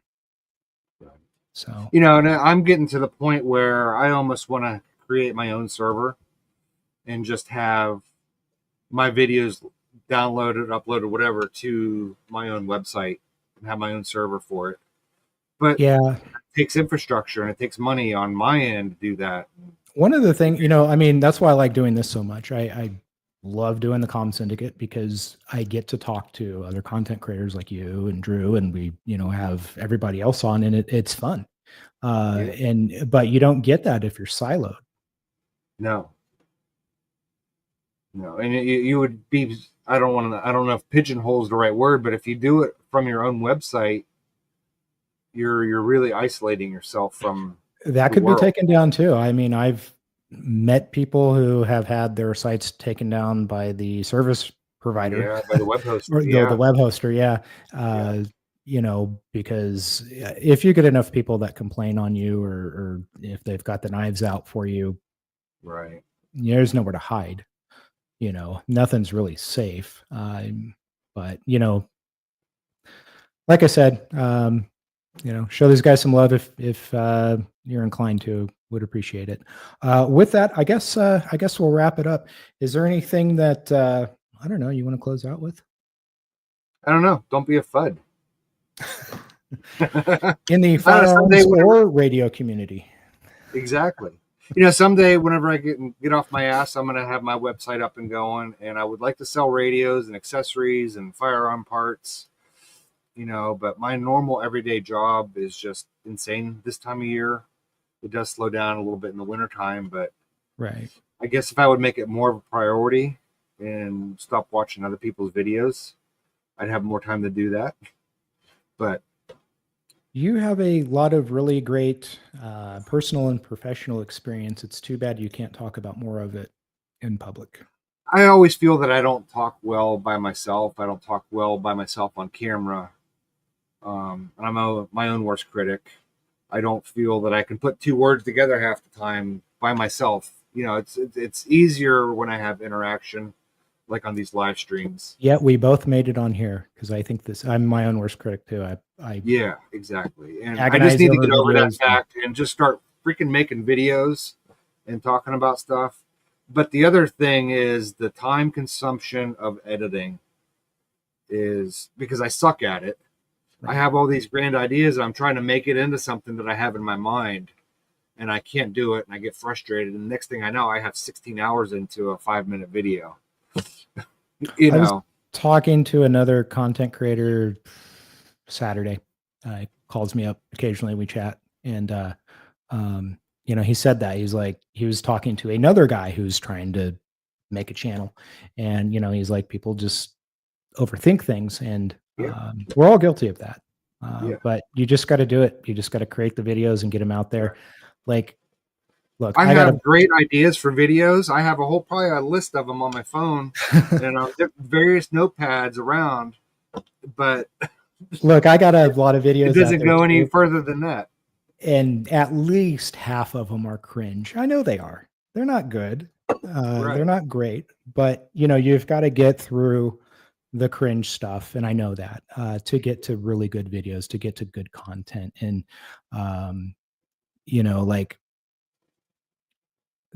So, you know, and I'm getting to the point where I almost want to create my own server and just have my videos downloaded, uploaded, whatever, to my own website and have my own server for it. But yeah. it takes infrastructure and it takes money on my end to do that. One of the things, you know, I mean, that's why I like doing this so much. I love doing the Com Syndicate because I get to talk to other content creators like you and Drew, and we, you know, have everybody else on, and it's fun. But you don't get that if you're siloed. No, and you would be. I don't know if pigeonhole is the right word, but if you do it from your own website, you're really isolating yourself from. That could be taken down too. I mean, I've met people who have had their sites taken down by the service provider, Yeah, by the web host, or the web hoster. Yeah. You know, because if you get enough people that complain on you, or if they've got the knives out for you, right, there's nowhere to hide. You know, nothing's really safe. But you know, like I said, you know, show these guys some love if you're inclined to. Would appreciate it. With that, I guess we'll wrap it up. Is there anything that I don't know you want to close out with? I don't know. Don't be a FUD. In the firearms or radio community. Exactly. You know, someday whenever I get off my ass, I'm going to have my website up and going, and I would like to sell radios and accessories and firearm parts, you know, but my normal everyday job is just insane this time of year. It does slow down a little bit in the wintertime, but right. I guess if I would make it more of a priority and stop watching other people's videos, I'd have more time to do that. But you have a lot of really great personal and professional experience. It's too bad you can't talk about more of it in public. I always feel that I don't talk well by myself. I don't talk well by myself on camera. And I'm my own worst critic. I don't feel that I can put two words together half the time by myself. You know, it's easier when I have interaction like on these live streams. Yeah, we both made it on here because I think I'm my own worst critic too. I Yeah, exactly. And I agonize just need to over get over that videos. fact and just start freaking making videos and talking about stuff. But the other thing is the time consumption of editing is because I suck at it. I have all these grand ideas and I'm trying to make it into something that I have in my mind and I can't do it and I get frustrated. And the next thing I know, I have 16 hours into a 5-minute video. You I was know, talking to another content creator Saturday. He calls me up occasionally. We chat, and he said that he's like he was talking to another guy who's trying to make a channel, and he's like people just overthink things, and we're all guilty of that. But you just got to do it. You just got to create the videos and get them out there. Like, look, I have great ideas for videos. I have probably a list of them on my phone and on various notepads around. But look, I got a lot of videos. It doesn't go any further than that. And at least half of them are cringe. I know they are. They're not good. They're not great. But you've got to get through the cringe stuff, and I know that to get to really good videos, to get to good content, and like.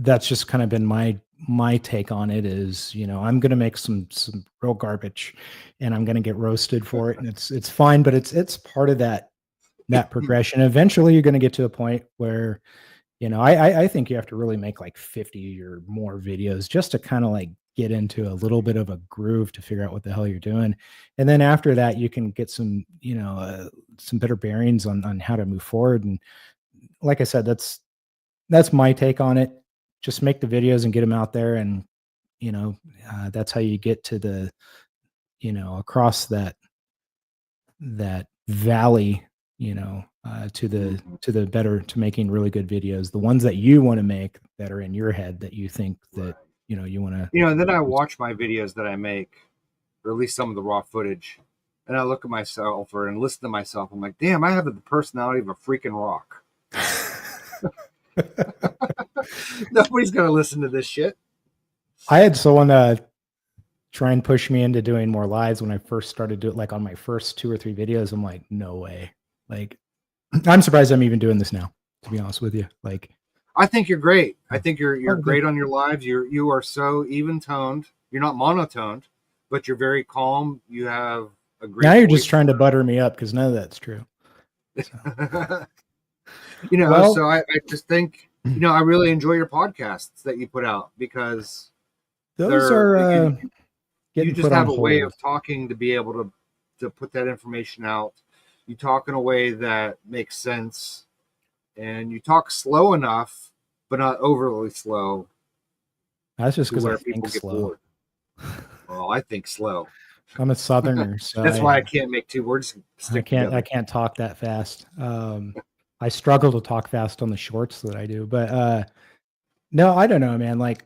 That's just kind of been my take on it is, I'm going to make some real garbage and I'm going to get roasted for it. And it's fine, but it's part of that progression. Eventually you're going to get to a point where, I think you have to really make like 50 or more videos just to kind of like get into a little bit of a groove to figure out what the hell you're doing. And then after that, you can get some better bearings on how to move forward. And like I said, that's my take on it. Just make the videos and get them out there. And, that's how you get to the, across that valley, to the better, to making really good videos, the ones that you want to make that are in your head that you think that, you want to, and then I watch my videos that I make, or at least some of the raw footage. And I look at myself and listen to myself. I'm like, damn, I have the personality of a freaking rock. Nobody's gonna listen to this shit. I had someone try and push me into doing more lives when I first started doing, like on my first 2 or 3 videos. I'm like, no way. Like, I'm surprised I'm even doing this now, to be honest with you. Like, I think you're great. I think you're great on your lives. You are so even toned. You're not monotoned, but you're very calm. You have a great. Now you're just trying to butter me up because none of that's true. So. So I just think, I really enjoy your podcasts that you put out because those are you just have a way of talking to be able to put that information out. You talk in a way that makes sense, and you talk slow enough, but not overly slow. That's just because I think slow. Well, I think slow. I'm a Southerner, so that's why I can't make 2 words stick together. I can't talk that fast. I struggle to talk fast on the shorts that I do, but no, I don't know, man. Like,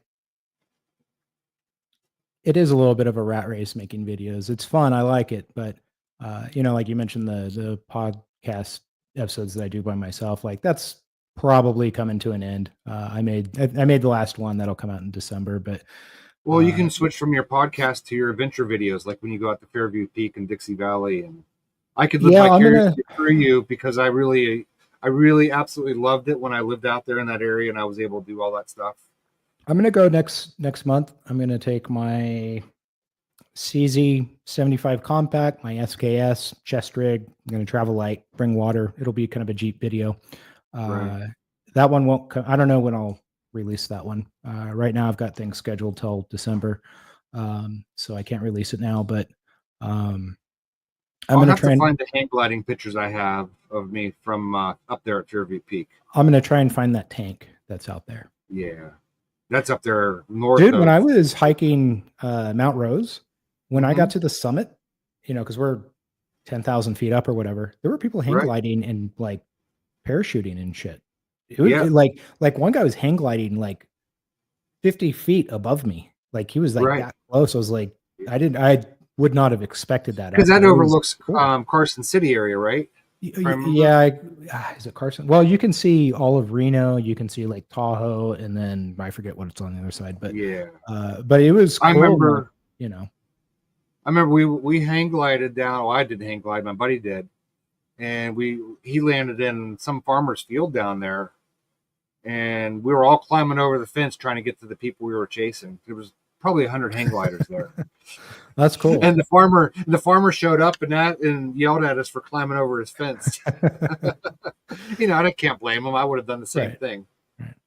it is a little bit of a rat race making videos. It's fun. I like it, but like you mentioned the podcast episodes that I do by myself, like that's probably coming to an end. I made the last one that'll come out in December, but you can switch from your podcast to your adventure videos, like when you go out to Fairview Peak and Dixie Valley, and I could live vicariously through you because I really absolutely loved it when I lived out there in that area and I was able to do all that stuff. I'm going to go next month. I'm going to take my CZ 75 compact, my SKS chest rig. I'm going to travel light, bring water. It'll be kind of a Jeep video. Right. That one won't come. I don't know when I'll release that one. Right now I've got things scheduled till December. So I can't release it now, but I'm going to try and find the hang gliding pictures I have of me from up there at Fairview Peak. I'm going to try and find that tank that's out there. Yeah. That's up there north. Dude, when I was hiking Mount Rose, when I got to the summit, because we're 10,000 feet up or whatever, there were people hang gliding and like parachuting and shit. It was like one guy was hang gliding like 50 feet above me. Like he was like that close. I was like, I would not have expected that. Because that overlooks Carson City area, right? Yeah. Is it Carson? Well, you can see all of Reno. You can see Lake Tahoe, and then I forget what it's on the other side. But yeah. But it was cool. I remember. you know. I remember we hang glided down. Well, I did hang glide. My buddy did, and he landed in some farmer's field down there, and we were all climbing over the fence trying to get to the people we were chasing. There was probably 100 hang gliders there. That's cool. And the farmer showed up and yelled at us for climbing over his fence. You know, I can't blame him. I would have done the same thing.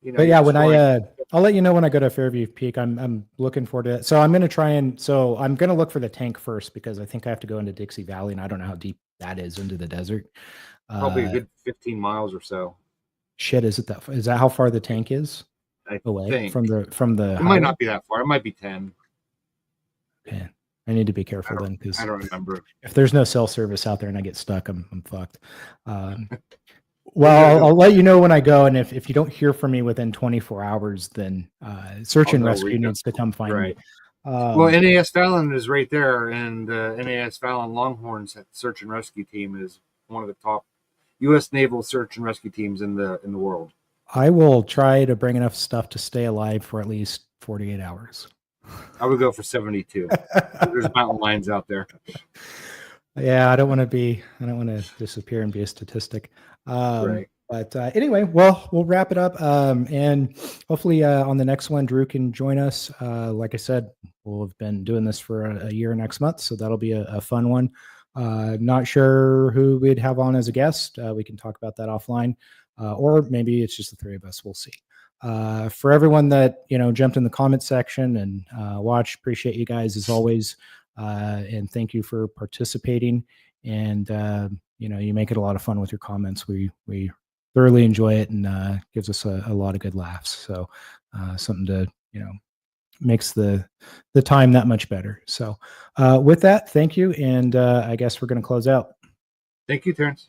You know, but yeah, when I'll let you know when I go to Fairview Peak. I'm looking forward to it. So I'm going to look for the tank first, because I think I have to go into Dixie Valley, and I don't know how deep that is into the desert. Probably a good 15 miles or so. Shit, is that how far the tank is away from the It might not be that far. It might be 10. Okay. I need to be careful then, because I don't remember. If there's no cell service out there and I get stuck, I'm fucked. Well, I'll let you know when I go, and if you don't hear from me within 24 hours, then search and rescue needs to come find me. Well, NAS Fallon is right there, and NAS Fallon Longhorns search and rescue team is one of the top U.S. Naval search and rescue teams in the world. I will try to bring enough stuff to stay alive for at least 48 hours. I would go for 72. There's mountain lions out there. Yeah, I don't want to disappear and be a statistic. Right. But anyway, well, we'll wrap it up. And hopefully on the next one, Drew can join us. Like I said, we'll have been doing this for a year next month, so that'll be a fun one. Not sure who we'd have on as a guest. We can talk about that offline, or maybe it's just the three of us. We'll see. For everyone that jumped in the comment section and watched, appreciate you guys as always, and thank you for participating. And you make it a lot of fun with your comments. We thoroughly enjoy it, and gives us a lot of good laughs. So something to makes the time that much better. So with that, thank you, and I guess we're going to close out. Thank you, Terrence.